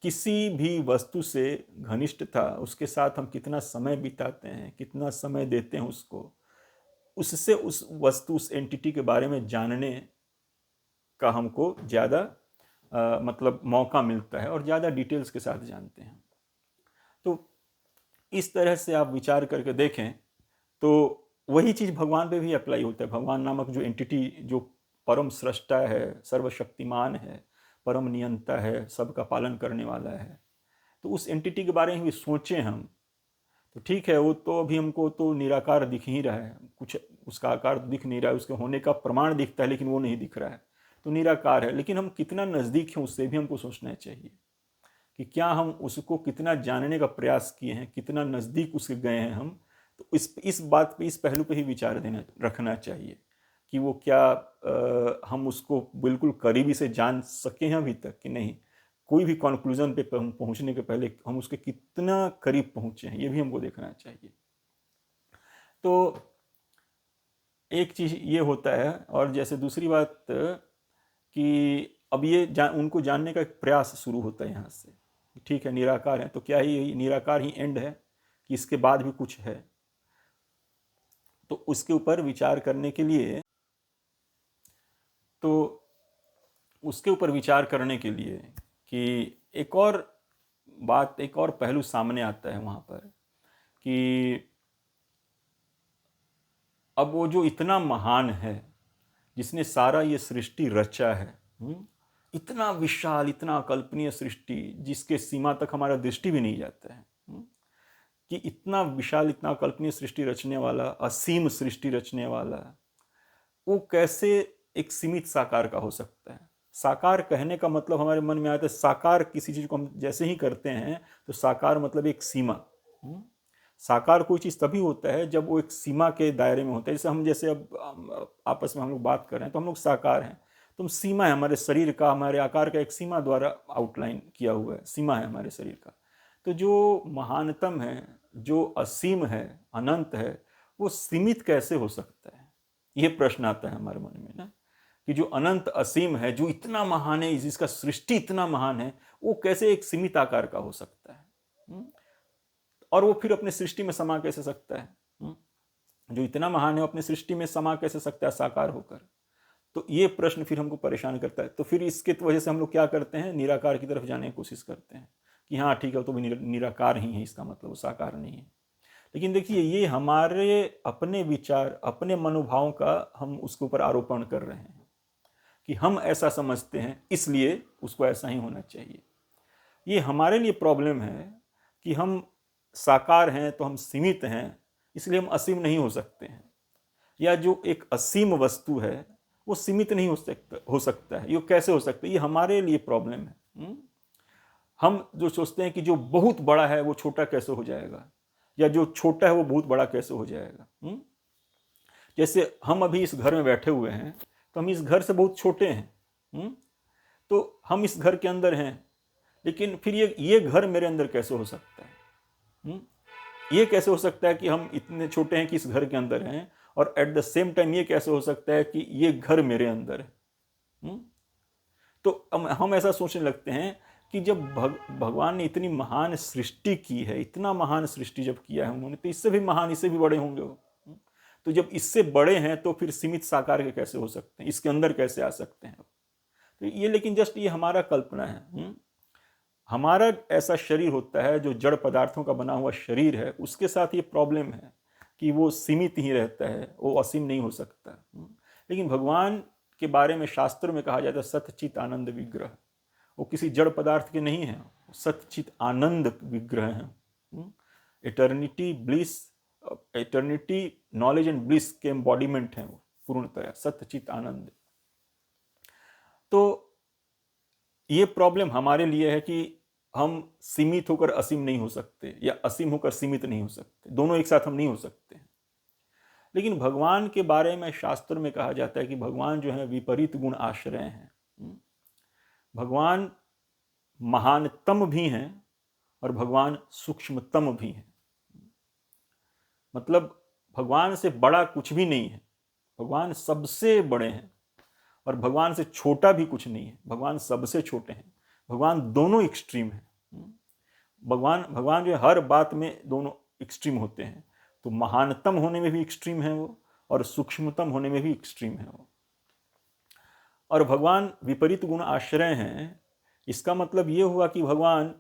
किसी भी वस्तु से घनिष्ठता, उसके साथ हम कितना समय बिताते हैं, कितना समय देते हैं उसको, उससे उस वस्तु, उस एंटिटी के बारे में जानने का हमको ज़्यादा मतलब मौका मिलता है, और ज़्यादा डिटेल्स के साथ जानते हैं। तो इस तरह से आप विचार करके देखें तो वही चीज़ भगवान पे भी अप्लाई होता है। भगवान नामक जो एंटिटी, जो परम सृष्टा है, सर्वशक्तिमान है, परम नियंता है, सबका पालन करने वाला है, तो उस एंटिटी के बारे में भी सोचें हम, तो ठीक है, वो तो अभी हमको तो निराकार दिख ही रहा है, कुछ उसका आकार दिख नहीं रहा है, उसके होने का प्रमाण दिखता है लेकिन वो नहीं दिख रहा है, तो निराकार है। लेकिन हम कितना नज़दीक हैं उससे भी हमको सोचना चाहिए कि क्या हम उसको कितना जानने का प्रयास किए हैं, कितना नज़दीक उसके गए हैं हम। तो इस बात पे, इस पहलू पे ही विचार रखना चाहिए कि वो क्या हम उसको बिल्कुल करीबी से जान सके हैं अभी तक कि नहीं। कोई भी कंक्लूजन पे पहुंचने के पहले हम उसके कितना करीब पहुंचे हैं, ये भी हमको देखना चाहिए। तो एक चीज़ ये होता है, और जैसे दूसरी बात कि अब ये उनको जानने का एक प्रयास शुरू होता है यहाँ से। ठीक है, निराकार है तो क्या ही निराकार ही एंड है कि इसके बाद भी कुछ है? तो उसके ऊपर विचार करने के लिए, तो उसके ऊपर विचार करने के लिए कि एक और बात, एक और पहलू सामने आता है वहाँ पर कि अब वो जो इतना महान है, जिसने सारा ये सृष्टि रचा है, इतना विशाल, इतना अकल्पनीय सृष्टि जिसके सीमा तक हमारा दृष्टि भी नहीं जाता है, कि इतना विशाल, इतना अकल्पनीय सृष्टि रचने वाला, असीम सृष्टि रचने वाला, वो कैसे एक सीमित साकार का हो सकता है। साकार कहने का मतलब हमारे मन में आता है, साकार किसी चीज को हम जैसे ही करते हैं तो साकार मतलब एक सीमा। साकार कोई चीज तभी होता है जब वो एक सीमा के दायरे में होता है। जैसे अब आपस में हम लोग बात कर रहे हैं तो हम लोग साकार हैं, तो हम सीमा है हमारे शरीर का, हमारे आकार का एक सीमा द्वारा आउटलाइन किया हुआ है, सीमा है हमारे शरीर का। तो जो महानतम है, जो असीम है, अनंत है, वो सीमित कैसे हो सकता है, ये प्रश्न आता है हमारे मन में ना, कि जो अनंत असीम है, जो इतना महान है, जिसका सृष्टि इतना महान है, वो कैसे एक सीमित आकार का हो सकता है, और वो फिर अपने सृष्टि में समा कैसे सकता है। जो इतना महान है वो अपने सृष्टि में समा कैसे सकता है साकार होकर। तो ये प्रश्न फिर हमको परेशान करता है। तो फिर इसके वजह से हम लोग क्या करते हैं, निराकार की तरफ जाने की कोशिश करते हैं कि हाँ ठीक है, तो भी निराकार ही है, इसका मतलब वो साकार नहीं है। लेकिन देखिए, ये हमारे अपने विचार, अपने मनोभावों का हम उसके ऊपर आरोपण कर रहे हैं कि हम ऐसा समझते हैं इसलिए उसको ऐसा ही होना चाहिए। ये हमारे लिए प्रॉब्लम है कि हम साकार हैं तो हम सीमित हैं, इसलिए हम असीम नहीं हो सकते हैं। या जो एक असीम वस्तु है वो सीमित नहीं हो सकता है, ये कैसे हो सकता है, ये हमारे लिए प्रॉब्लम है। हम जो सोचते हैं कि जो बहुत बड़ा है वो छोटा कैसे हो जाएगा, या जो छोटा है वो बहुत बड़ा कैसे हो जाएगा। जैसे हम अभी इस घर में बैठे हुए हैं तो हम इस घर से बहुत छोटे हैं, तो हम इस घर के अंदर हैं, लेकिन फिर ये घर मेरे अंदर कैसे हो सकता है। ये कैसे हो सकता है कि हम इतने छोटे हैं कि इस घर के अंदर हैं, और एट द सेम टाइम ये कैसे हो सकता है कि ये घर मेरे अंदर है। तो हम ऐसा सोचने लगते हैं कि जब भगवान ने इतनी महान सृष्टि की है, इतना महान सृष्टि जब किया है उन्होंने, तो इससे भी महान, इससे भी बड़े होंगे वो। तो जब इससे बड़े हैं तो फिर सीमित साकार के कैसे हो सकते हैं, इसके अंदर कैसे आ सकते हैं। तो ये, लेकिन जस्ट ये हमारा कल्पना है। हमारा ऐसा शरीर होता है जो जड़ पदार्थों का बना हुआ शरीर है, उसके साथ ये प्रॉब्लम है कि वो सीमित ही रहता है, वो असीम नहीं हो सकता। लेकिन भगवान के बारे में शास्त्र में कहा जाता है सतचित आनंद विग्रह, वो किसी जड़ पदार्थ के नहीं है, सतचित आनंद विग्रह हैं। Eternity bliss, eternity knowledge and bliss के एम्बॉडीमेंट हैं वो पूर्णतया, सतचित आनंद। तो ये प्रॉब्लम हमारे लिए है कि हम सीमित होकर असीम नहीं हो सकते, या असीम होकर सीमित नहीं हो सकते, दोनों एक साथ हम नहीं हो सकते। लेकिन भगवान के बारे में शास्त्र में कहा जाता है कि भगवान जो है विपरीत गुण आश्रय हैं। भगवान महानतम भी हैं और भगवान सूक्ष्मतम भी हैं। मतलब भगवान से बड़ा कुछ भी नहीं है, भगवान सबसे बड़े हैं, और भगवान से छोटा भी कुछ नहीं है, भगवान सबसे छोटे हैं। भगवान दोनों एक्सट्रीम है। भगवान जो हर बात में दोनों एक्सट्रीम होते हैं। तो महानतम होने में भी एक्सट्रीम है वो, और सूक्ष्मतम होने में भी एक्सट्रीम है वो। और भगवान विपरीत गुण आश्रय हैं, इसका मतलब ये हुआ कि भगवान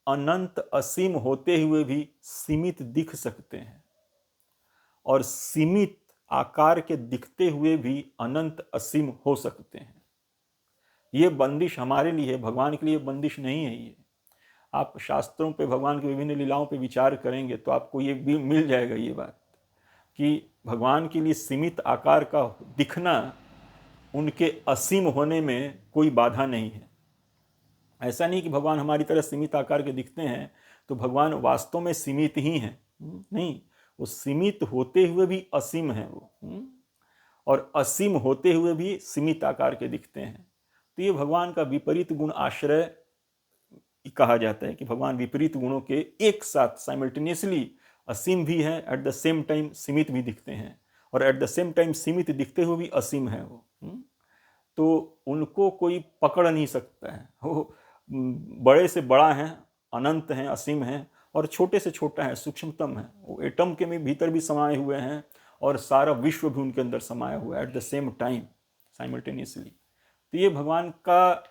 अनंत असीम होते हुए भी सीमित दिख सकते हैं, और सीमित आकार के दिखते हुए भी अनंत असीम हो सकते हैं। ये बंदिश हमारे लिए है, भगवान के लिए बंदिश नहीं है। ये आप शास्त्रों पे भगवान की विभिन्न लीलाओं पे विचार करेंगे तो आपको ये भी मिल जाएगा ये बात, कि भगवान के लिए सीमित आकार का दिखना उनके असीम होने में कोई बाधा नहीं है। ऐसा नहीं कि भगवान हमारी तरह सीमित आकार के दिखते हैं तो भगवान वास्तव में सीमित ही हैं, नहीं, वो सीमित होते हुए भी असीम है वो, और असीम होते हुए भी सीमित आकार के दिखते हैं। तो ये भगवान का विपरीत गुण आश्रय कहा जाता है कि भगवान विपरीत गुणों के एक साथ साइमल्टेनियसली असीम भी हैं, एट द सेम टाइम सीमित भी दिखते हैं, और एट द सेम टाइम सीमित दिखते हुए भी असीम है वो। तो उनको कोई पकड़ नहीं सकता है। वो बड़े से बड़ा हैं, अनंत हैं, असीम हैं, और छोटे से छोटा है, सूक्ष्मतम है। वो एटम के में भीतर भी समाये हुए हैं, और सारा विश्व भी उनके अंदर समाया हुआ है at the same time, simultaneously. तो ये भगवान का,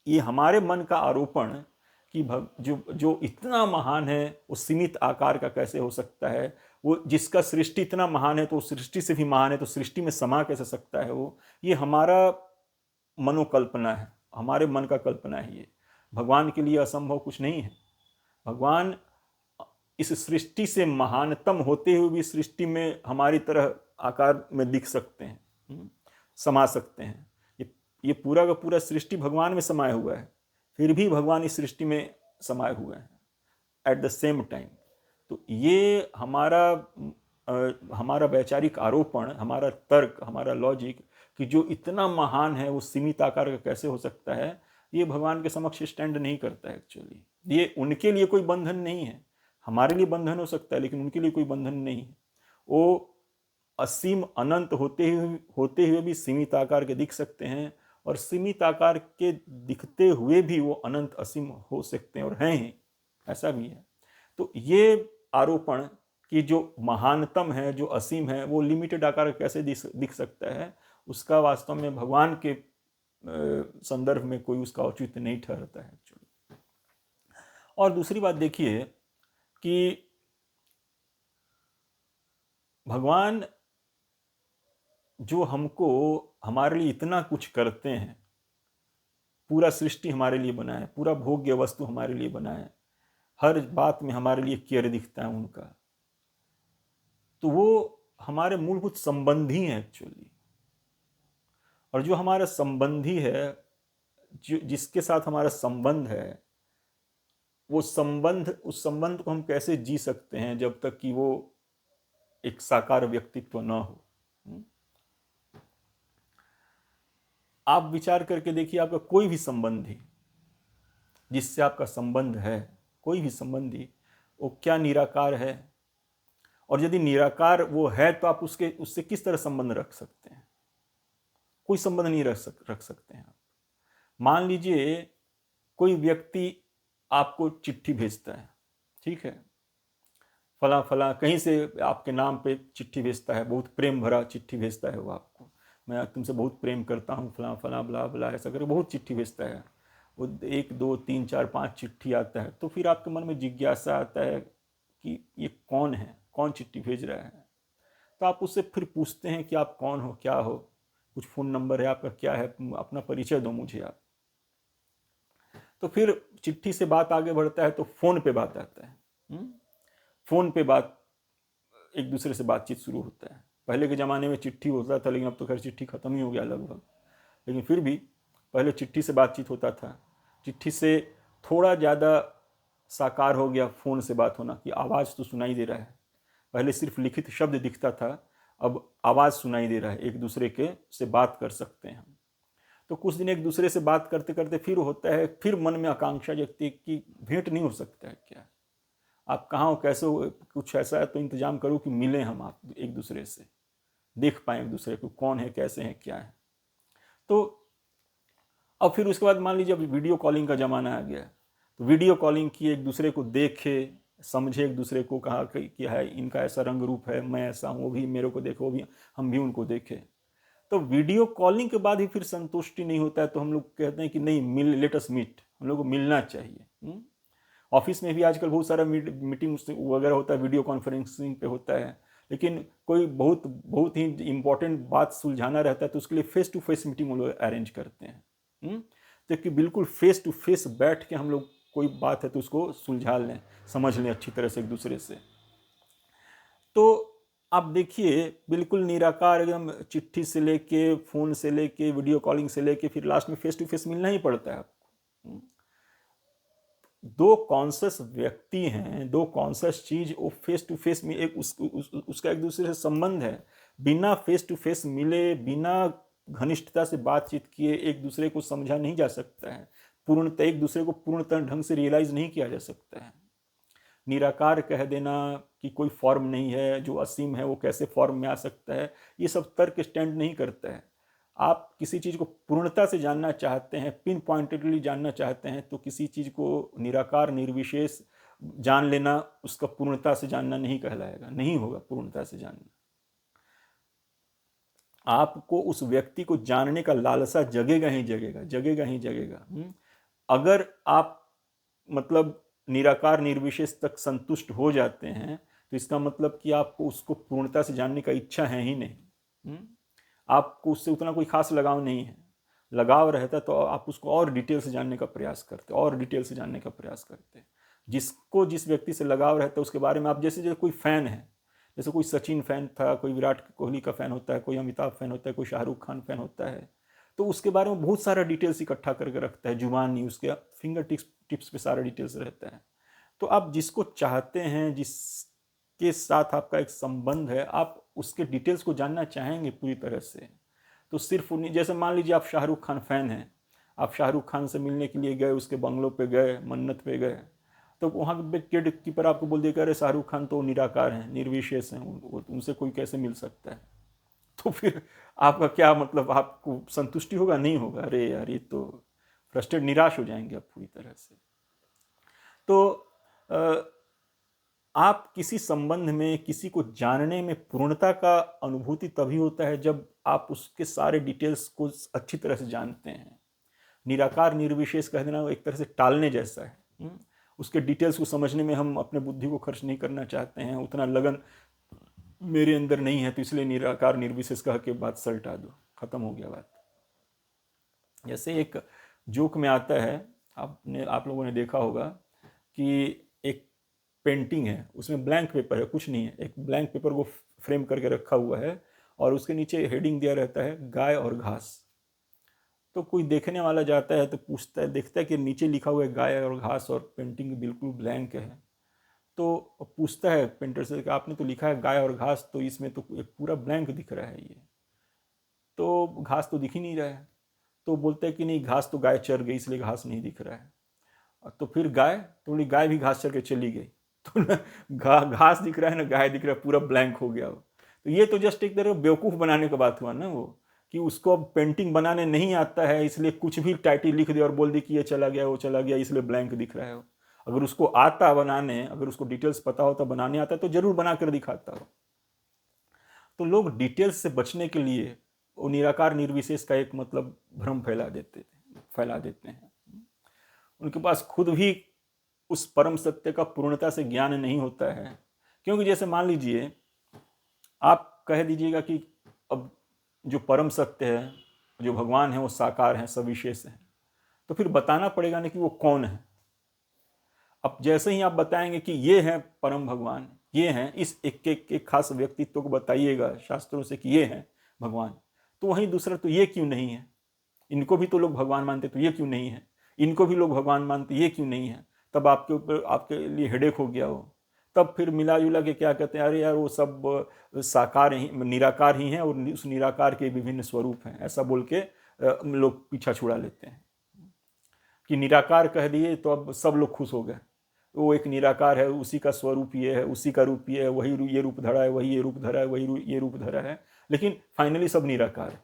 ये हमारे मन का आरोपण कि जो इतना महान है वो सीमित आकार का कैसे हो सकता है, वो जिसका सृष्टि इतना महान है तो सृष्टि से भी महान है, तो सृष्टि में समा कैसे सकता है वो। ये हमारा मनोकल्पना है, हमारे मन का कल्पना ही है। भगवान के लिए असंभव कुछ नहीं है। भगवान इस सृष्टि से महानतम होते हुए भी सृष्टि में हमारी तरह आकार में दिख सकते हैं, समा सकते हैं। ये पूरा का पूरा सृष्टि भगवान में समाया हुआ है, फिर भी भगवान इस सृष्टि में समाये हुए हैं एट द सेम टाइम। तो ये हमारा वैचारिक आरोपण, हमारा तर्क, हमारा लॉजिक कि जो इतना महान है वो सीमित आकार का कैसे हो सकता है, ये भगवान के समक्ष स्टैंड नहीं करता है। एक्चुअली ये उनके लिए कोई बंधन नहीं है। हमारे लिए बंधन हो सकता है लेकिन उनके लिए कोई बंधन नहीं है। वो असीम अनंत होते हुए भी सीमित आकार के दिख सकते हैं, और सीमित आकार के दिखते हुए भी वो अनंत असीम हो सकते हैं और हैं ही, ऐसा भी है। तो ये आरोपण कि जो महानतम है, जो असीम है, वो लिमिटेड आकार कैसे दिख सकता है, उसका वास्तव में भगवान के संदर्भ में कोई उसका औचित्य नहीं ठहरता है एक्चुअली। और दूसरी बात देखिए कि भगवान जो हमको हमारे लिए इतना कुछ करते हैं, पूरा सृष्टि हमारे लिए बना है, पूरा भोग्य वस्तु हमारे लिए बना है, हर बात में हमारे लिए केयर दिखता है उनका, तो वो हमारे मूलभूत संबंधी हैं एक्चुअली। और जो हमारा संबंधी है, जिसके साथ हमारा संबंध है, वो संबंध, उस संबंध को हम कैसे जी सकते हैं जब तक कि वो एक साकार व्यक्तित्व न हो। आप विचार करके देखिए, आपका कोई भी संबंधी, जिससे आपका संबंध है, कोई भी संबंधी, वो क्या निराकार है? और यदि निराकार वो है तो आप उससे किस तरह संबंध रख सकते हैं? कोई संबंध नहीं रख सकते हैं आप। मान लीजिए कोई व्यक्ति आपको चिट्ठी भेजता है, ठीक है, फला फला कहीं से आपके नाम पे चिट्ठी भेजता है, बहुत प्रेम भरा चिट्ठी भेजता है वो आपको, मैं तुमसे बहुत प्रेम करता हूँ, फला फला बला बला, ऐसा करके बहुत चिट्ठी भेजता है। वो 1 2 3 4 5 चिट्ठी आता है, तो फिर आपके मन में जिज्ञासा आता है कि ये कौन है, कौन चिट्ठी भेज रहा है। तो आप उससे फिर पूछते हैं कि आप कौन हो, क्या हो, कुछ फ़ोन नंबर है आपका, क्या है, अपना परिचय दो मुझे आप। तो फिर चिट्ठी से बात आगे बढ़ता है तो फ़ोन पे बात आता है। फ़ोन पे बात, एक दूसरे से बातचीत शुरू होता है। पहले के ज़माने में चिट्ठी होता था, लेकिन अब तो खैर चिट्ठी ख़त्म ही हो गया लगभग, लेकिन फिर भी पहले चिट्ठी से बातचीत होता था। चिट्ठी से थोड़ा ज़्यादा साकार हो गया फ़ोन से बात होना, कि आवाज़ तो सुनाई दे रहा है। पहले सिर्फ लिखित शब्द दिखता था, अब आवाज़ सुनाई दे रहा है, एक दूसरे के से बात कर सकते हैं हम। तो कुछ दिन एक दूसरे से बात करते करते फिर होता है, फिर मन में आकांक्षा जगती कि भेंट नहीं हो सकता है क्या, आप कहाँ हो, कैसे हो, कुछ ऐसा है तो इंतजाम करो कि मिलें हम, आप एक दूसरे से देख पाएँ एक दूसरे को, कौन है, कैसे हैं, क्या है। तो अब फिर उसके बाद मान लीजिए अब वीडियो कॉलिंग का ज़माना आ गया, तो वीडियो कॉलिंग की, एक दूसरे को देखे, समझे एक दूसरे को, कहा कि है इनका ऐसा रंग रूप है, मैं ऐसा हूँ, वो भी मेरे को देखे, वो भी, हम भी उनको देखें। तो वीडियो कॉलिंग के बाद ही फिर संतुष्टि नहीं होता है, तो हम लोग कहते हैं कि नहीं, लेट अस मीट, हम लोग को मिलना चाहिए। ऑफिस में भी आजकल बहुत सारा मीटिंग वगैरह होता है, वीडियो कॉन्फ्रेंसिंग पे होता है, लेकिन कोई बहुत ही इंपॉर्टेंट बात सुलझाना रहता है तो उसके लिए फेस टू फेस मीटिंग वो लोग अरेंज करते हैं। तो कि बिल्कुल फेस टू फेस बैठ के हम लोग कोई बात है तो उसको सुलझा लें, समझ लें अच्छी तरह से एक दूसरे से। तो आप देखिए बिल्कुल निराकार, एकदम चिट्ठी से लेके, फ़ोन से लेके, वीडियो कॉलिंग से लेके, फिर लास्ट में फेस टू फेस मिलना ही पड़ता है आपको। दो कॉन्शियस व्यक्ति हैं, दो कॉन्शियस चीज़, वो फेस टू फेस में एक उसका एक दूसरे से संबंध है। बिना फेस टू फेस मिले, बिना घनिष्ठता से बातचीत किए एक दूसरे को समझा नहीं जा सकता है, पूर्णतः एक दूसरे को पूर्णतः ढंग से रियलाइज नहीं किया जा सकता है। निराकार कह देना कि कोई फॉर्म नहीं है, जो असीम है वो कैसे फॉर्म में आ सकता है, ये सब तर्क स्टैंड नहीं करता है। आप किसी चीज़ को पूर्णता से जानना चाहते हैं, पिन पॉइंटेडली जानना चाहते हैं, तो किसी चीज़ को निराकार निर्विशेष जान लेना उसका पूर्णता से जानना नहीं कहलाएगा, नहीं होगा पूर्णता से जानना। आपको उस व्यक्ति को जानने का लालसा जगेगा ही जगेगा, जगेगा ही जगेगा। अगर आप मतलब निराकार निर्विशेष तक संतुष्ट हो जाते हैं तो इसका मतलब कि आपको उसको पूर्णता से जानने का इच्छा है ही नहीं। आपको उससे उतना कोई खास लगाव नहीं है। लगाव रहता है तो आप उसको और डिटेल से जानने का प्रयास करते, और डिटेल से जानने का प्रयास करते। जिसको जिस व्यक्ति से लगाव रहता है उसके बारे में आप, जैसे कोई फ़ैन है, जैसे कोई सचिन फ़ैन था, कोई विराट कोहली का फ़ैन होता है, कोई अमिताभ फ़ैन होता है, कोई शाहरुख खान फ़ैन होता है, तो उसके बारे में बहुत सारा डिटेल्स इकट्ठा करके रखता है, जुबानी उसके फिंगर टिप्स पे सारा डिटेल्स रहता है। तो आप जिसको चाहते हैं, जिसके साथ आपका एक संबंध है, आप उसके डिटेल्स को जानना चाहेंगे पूरी तरह से। तो सिर्फ उन्हीं, जैसे मान लीजिए आप शाहरुख खान फ़ैन हैं, आप शाहरुख खान से मिलने के लिए गए, उसके बंगलों पे गए, मन्नत पे गए, तो वहाँ पे गेट कीपर आपको बोल देगा अरे शाहरुख खान तो निराकार हैं, निर्विशेष हैं, उनसे कोई कैसे मिल सकता है। तो फिर आपका क्या मतलब, आपको संतुष्टि होगा? नहीं होगा। अरे यार ये तो फ्रस्ट्रेट, निराश हो जाएंगे आप पूरी तरह से। तो आप किसी संबंध में, किसी को जानने में पूर्णता का अनुभूति तभी होता है जब आप उसके सारे डिटेल्स को अच्छी तरह से जानते हैं। निराकार निर्विशेष कह देना एक तरह से टालने जैसा है। उसके डिटेल्स को समझने में हम अपने बुद्धि को खर्च नहीं करना चाहते हैं, उतना लगन मेरे अंदर नहीं है, तो इसलिए निराकार निर्विशेष कह के बात सलटा दो, खत्म हो गया बात। जैसे एक जोक में आता है, आप लोगों ने देखा होगा कि एक पेंटिंग है, उसमें ब्लैंक पेपर है, कुछ नहीं है, एक ब्लैंक पेपर को फ्रेम करके रखा हुआ है और उसके नीचे हेडिंग दिया रहता है गाय और घास। तो कोई देखने वाला जाता है तो पूछता है, देखता है कि नीचे लिखा हुआ है गाय और घास और पेंटिंग बिल्कुल ब्लैंक है, तो पूछता है पेंटर से कि आपने तो लिखा है गाय और घास, तो इसमें तो एक पूरा ब्लैंक दिख रहा है, ये तो घास तो दिख ही नहीं रहा है। तो बोलता है कि नहीं, घास तो गाय चर गई इसलिए घास नहीं दिख रहा है। तो फिर गाय, तो बोली गाय भी घास चर के चली गई, तो ना घास दिख रहा है ना गाय दिख रहा है, पूरा ब्लैंक हो गया वो। तो ये तो जस्ट एक तरह बेवकूफ़ बनाने का बात हुआ ना, वो कि उसको अब पेंटिंग बनाने नहीं आता है इसलिए कुछ भी टाइटल लिख दे और बोल दी कि ये चला गया वो चला गया, इसलिए ब्लैंक दिख रहा है। अगर उसको आता बनाने, अगर उसको डिटेल्स पता होता, बनाने आता तो जरूर बना कर दिखाता हो। तो लोग डिटेल्स से बचने के लिए वो निराकार निर्विशेष का एक मतलब भ्रम फैला देते हैं। उनके पास खुद भी उस परम सत्य का पूर्णता से ज्ञान नहीं होता है। क्योंकि जैसे मान लीजिए आप कह दीजिएगा कि अब जो परम सत्य है, जो भगवान है, वो साकार हैं, सविशेष हैं, तो फिर बताना पड़ेगा ना कि वो कौन है। अब जैसे ही आप बताएंगे कि ये हैं परम भगवान, ये हैं, इस एक खास व्यक्तित्व को बताइएगा शास्त्रों से कि ये हैं भगवान, तो वहीं दूसरा तो ये क्यों नहीं है, इनको भी तो लोग भगवान मानते तो ये क्यों नहीं है, इनको भी लोग भगवान मानते ये क्यों नहीं है, तब आपके ऊपर, आपके लिए हेडेक हो गया हो। तब फिर मिला जुला के क्या कहते हैं, अरे यार वो सब साकार ही, निराकार ही हैं और उस निराकार के विभिन्न स्वरूप हैं, ऐसा बोल के लोग पीछा छुड़ा लेते हैं कि निराकार कह दिए तो अब सब लोग खुश हो गए, वो एक निराकार है, उसी का स्वरूप ये है, उसी का रूप ये है, वही ये रूप धरा है, वही ये रूप धरा है, वही ये रूप धरा है, लेकिन फाइनली सब निराकार है,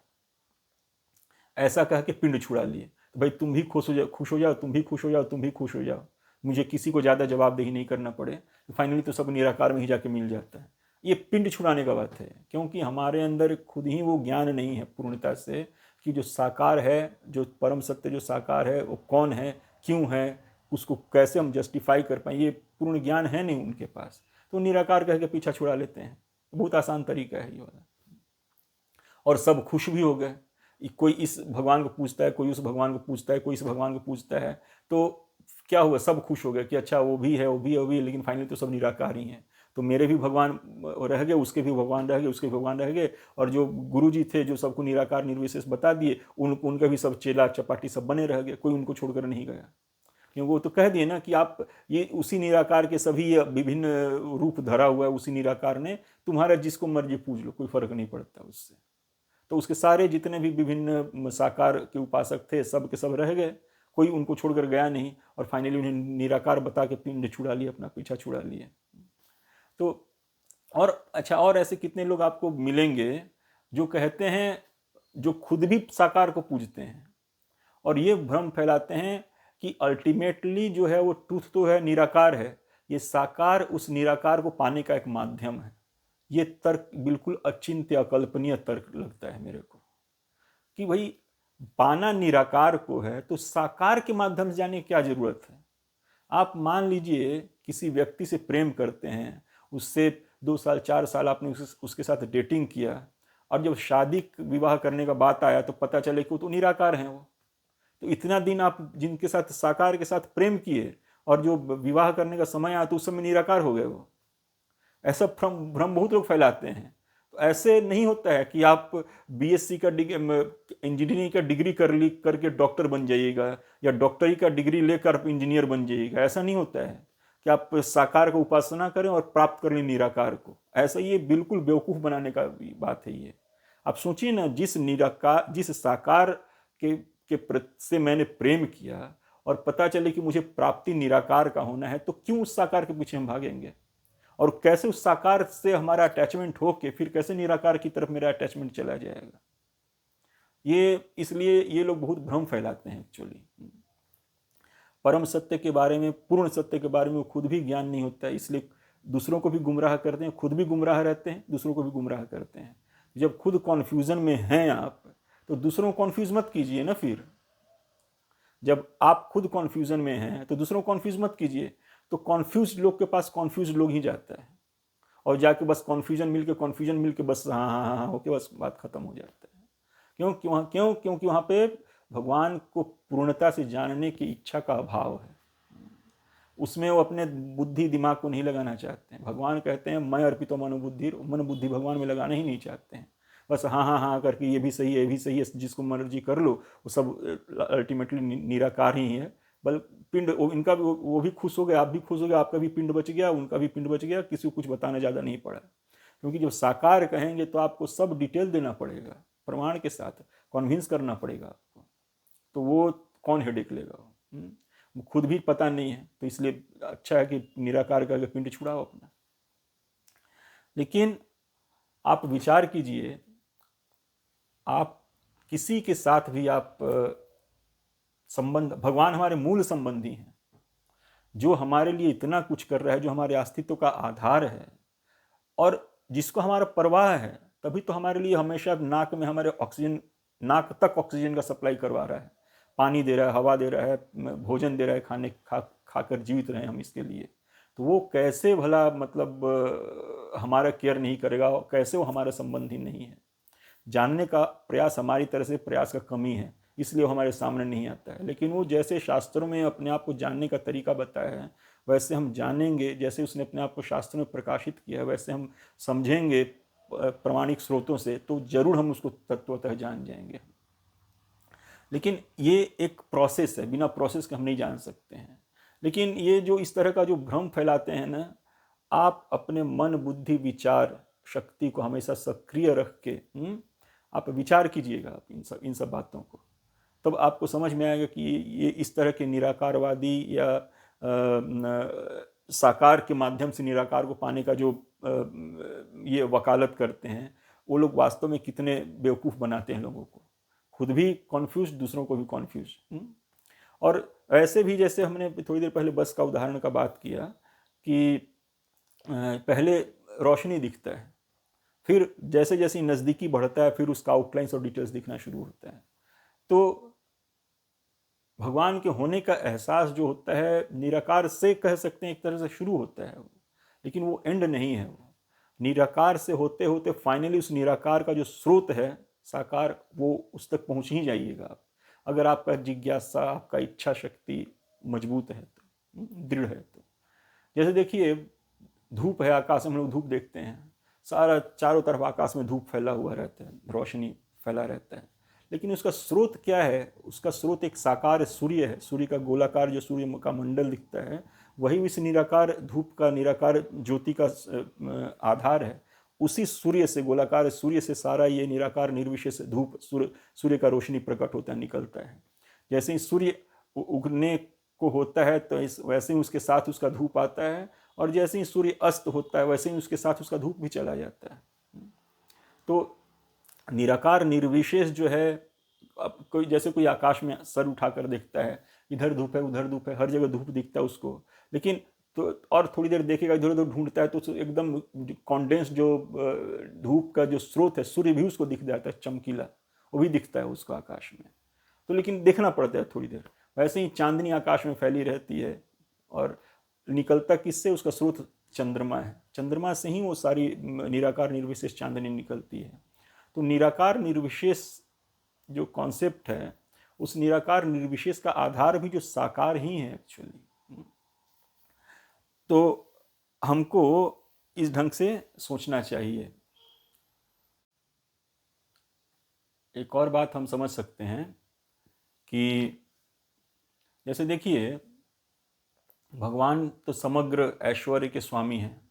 ऐसा कह के पिंड छुड़ा लिए। तो भाई तुम भी खुश हो जाओ, तुम भी खुश हो जाओ, तुम भी खुश हो जाओ, मुझे किसी को ज़्यादा जवाबदेही नहीं करना पड़े, तो फाइनली तो सब निराकार में ही जाके मिल जाता है। ये पिंड छुड़ाने का बात है, क्योंकि हमारे अंदर खुद ही वो ज्ञान नहीं है पूर्णता से कि जो साकार है, जो परम सत्य जो साकार है, वो कौन है, क्यों है, उसको कैसे हम जस्टिफाई कर पाएँ, ये पूर्ण ज्ञान है नहीं उनके पास, तो निराकार कह के पीछा छुड़ा लेते हैं। बहुत आसान तरीका है ये वाला, और सब खुश भी हो गए। कोई इस भगवान को पूजता है, कोई उस भगवान को पूजता है, कोई इस भगवान को पूजता है, तो क्या हुआ, सब खुश हो गए कि अच्छा वो भी है, वो भी है, वो भी है, लेकिन फाइनली तो सब निराकार ही हैं। तो मेरे भी भगवान रह गए, उसके भी भगवान रह गए, उसके भी भगवान रह गए, और जो गुरुजी थे जो सबको निराकार निर्विशेष बता दिए, उनका भी सब चेला चपाटी सब बने रह गए, कोई उनको छोड़कर नहीं गया। क्योंकि वो तो कह दिए ना कि आप ये उसी निराकार के सभी विभिन्न रूप धरा हुआ है, उसी निराकार ने, तुम्हारा जिसको मर्जी पूज लो, कोई फर्क नहीं पड़ता उससे। तो उसके सारे जितने भी विभिन्न साकार के उपासक थे सब के सब रह गए, कोई उनको छोड़कर गया नहीं, और फाइनली उन्हें निराकार बता के पिंड छुड़ा लिए, अपना पीछा छुड़ा लिए। तो और अच्छा, और ऐसे कितने लोग आपको मिलेंगे जो कहते हैं, जो खुद भी साकार को पूजते हैं और ये भ्रम फैलाते हैं कि अल्टीमेटली जो है वो ट्रूथ तो है, निराकार है, ये साकार उस निराकार को पाने का एक माध्यम है। ये तर्क बिल्कुल अचिंत्य अकल्पनीय तर्क लगता है मेरे को कि भाई पाना निराकार को है तो साकार के माध्यम से जाने की क्या जरूरत है। आप मान लीजिए किसी व्यक्ति से प्रेम करते हैं, उससे 2 साल 4 साल आपने उसके साथ डेटिंग किया, और जब शादी विवाह करने का बात आया तो पता चले कि वो तो निराकार हैं वो। तो इतना दिन आप जिनके साथ साकार के साथ प्रेम किए और जो विवाह करने का समय आया तो उस समय निराकार हो गए वो। ऐसा भ्रम भ्रम बहुत लोग फैलाते हैं। तो ऐसे नहीं होता है कि आप बीएससी का इंजीनियरिंग का डिग्री करके डॉक्टर बन जाइएगा या डॉक्टरी का डिग्री लेकर आप इंजीनियर बन जाइएगा। ऐसा नहीं होता है कि आप साकार को उपासना करें और प्राप्त कर लें निराकार को। ऐसा ये बिल्कुल बेवकूफ़ बनाने का बात है ये। आप सोचिए ना, जिस साकार से मैंने प्रेम किया और पता चले कि मुझे प्राप्ति निराकार का होना है, तो क्यों उस साकार के पीछे हम भागेंगे? और कैसे उस साकार से हमारा अटैचमेंट हो के फिर कैसे निराकार की तरफ मेरा अटैचमेंट चला जाएगा? ये इसलिए ये लोग बहुत भ्रम फैलाते हैं एक्चुअली। परम सत्य के बारे में, पूर्ण सत्य के बारे में खुद भी ज्ञान नहीं होता है, इसलिए दूसरों को भी गुमराह करते हैं, खुद भी गुमराह रहते हैं, दूसरों को भी गुमराह करते हैं। जब खुद कॉन्फ्यूजन में हैं आप, तो दूसरों को कॉन्फ्यूज मत कीजिए ना। फिर जब आप खुद कॉन्फ्यूजन में हैं तो दूसरों को कॉन्फ्यूज मत कीजिए। तो कॉन्फ्यूज लोग के पास कॉन्फ्यूज लोग ही जाता है और जाके बस कॉन्फ्यूजन मिल के बस हाँ हाँ हाँ हाँ होके बस बात खत्म हो जाता है। क्योंकि वहाँ पे भगवान को पूर्णता से जानने की इच्छा का अभाव है। उसमें वो अपने बुद्धि दिमाग को नहीं लगाना चाहते हैं। भगवान कहते हैं मैं अर्पितो मनो बुद्धि, मन बुद्धि भगवान में लगाना ही नहीं चाहते हैं। बस हाँ हाँ हाँ करके ये भी सही है, ये भी सही है, जिसको मर्जी कर लो, वो सब अल्टीमेटली निराकार ही है। बल पिंड इनका भी, वो भी खुश हो गए, आप भी खुश हो गए, आपका भी पिंड बच गया, उनका भी पिंड बच गया, किसी को कुछ बताना ज़्यादा नहीं पड़ा। क्योंकि जब साकार कहेंगे तो आपको सब डिटेल देना पड़ेगा, प्रमाण के साथ कन्विंस करना पड़ेगा आपको। तो वो कौन हेडेक लेगा? वो खुद भी पता नहीं है, तो इसलिए अच्छा है कि निराकार करके पिंड छुड़ाओ अपना। लेकिन आप विचार कीजिए, आप किसी के साथ भी आप संबंध, भगवान हमारे मूल संबंधी हैं, जो हमारे लिए इतना कुछ कर रहा है, जो हमारे अस्तित्व का आधार है और जिसको हमारा परवाह है, तभी तो हमारे लिए हमेशा नाक में हमारे ऑक्सीजन, नाक तक ऑक्सीजन का सप्लाई करवा रहा है, पानी दे रहा है, हवा दे रहा है, भोजन दे रहा है, खाकर जीवित रहे हम इसके लिए। तो वो कैसे भला मतलब हमारा केयर नहीं करेगा? कैसे वो हमारा संबंधी नहीं है? जानने का प्रयास हमारी तरह से प्रयास का कमी है, इसलिए वो हमारे सामने नहीं आता है। लेकिन वो जैसे शास्त्रों में अपने आप को जानने का तरीका बताया है, वैसे हम जानेंगे। जैसे उसने अपने आप को शास्त्रों में प्रकाशित किया है, वैसे हम समझेंगे प्रमाणिक स्रोतों से, तो जरूर हम उसको तत्वतः जान जाएंगे। लेकिन ये एक प्रोसेस है, बिना प्रोसेस के हम नहीं जान सकते हैं। लेकिन ये जो इस तरह का जो भ्रम फैलाते हैं ना, आप अपने मन बुद्धि विचार शक्ति को हमेशा सक्रिय रख के आप विचार कीजिएगा आप इन सब बातों को, तब आपको समझ में आएगा कि ये इस तरह के निराकारवादी या साकार के माध्यम से निराकार को पाने का जो ये वकालत करते हैं, वो लोग वास्तव में कितने बेवकूफ़ बनाते हैं लोगों को। खुद भी कॉन्फ्यूज, दूसरों को भी कॉन्फ्यूज। और ऐसे भी जैसे हमने थोड़ी देर पहले बस का उदाहरण का बात किया कि पहले रोशनी दिखता है, फिर जैसे जैसे नज़दीकी बढ़ता है फिर उसका आउटलाइंस और डिटेल्स दिखना शुरू होता है। तो भगवान के होने का एहसास जो होता है निराकार से, कह सकते हैं एक तरह से शुरू होता है वो, लेकिन वो एंड नहीं है। वो निराकार से होते होते फाइनली उस निराकार का जो स्रोत है साकार, वो उस तक पहुंच ही जाइएगा आप, अगर आपका जिज्ञासा, आपका इच्छा शक्ति मजबूत है तो, दृढ़ है तो। जैसे देखिए धूप है, आकाश में हम लोग धूप देखते हैं, सारा चारों तरफ आकाश में धूप फैला हुआ रहता है, रोशनी फैला रहता है, लेकिन उसका स्रोत क्या है? उसका स्रोत एक साकार सूर्य है। सूर्य का गोलाकार जो सूर्य का मंडल दिखता है, वही इस निराकार धूप का, निराकार ज्योति का आधार है। उसी सूर्य से, गोलाकार सूर्य से सारा ये निराकार निर्विशेष धूप, सूर्य का रोशनी प्रकट होता है, निकलता है। जैसे ही सूर्य उगने को होता है तो वैसे ही उसके साथ उसका धूप आता है, और जैसे ही सूर्य अस्त होता है वैसे ही उसके साथ उसका धूप भी चला जाता है। तो निराकार निर्विशेष जो है, अब कोई जैसे कोई आकाश में सर उठाकर देखता है, इधर धूप है उधर धूप है, हर जगह धूप दिखता है उसको, लेकिन तो और थोड़ी देर देखेगा इधर उधर ढूंढता है तो एकदम कॉन्डेंस जो धूप का जो स्रोत है सूर्य भी उसको दिख जाता है, चमकीला, वो भी दिखता है उसको आकाश में। तो लेकिन देखना पड़ता है थोड़ी देर। वैसे ही चांदनी आकाश में फैली रहती है और निकलता किससे? उसका स्रोत चंद्रमा है, चंद्रमा से ही वो सारी निराकार निर्विशेष चांदनी निकलती है। तो निराकार निर्विशेष जो कॉन्सेप्ट है, उस निराकार निर्विशेष का आधार भी जो साकार ही है एक्चुअली। तो हमको इस ढंग से सोचना चाहिए। एक और बात हम समझ सकते हैं कि जैसे देखिए, भगवान तो समग्र ऐश्वर्य के स्वामी हैं,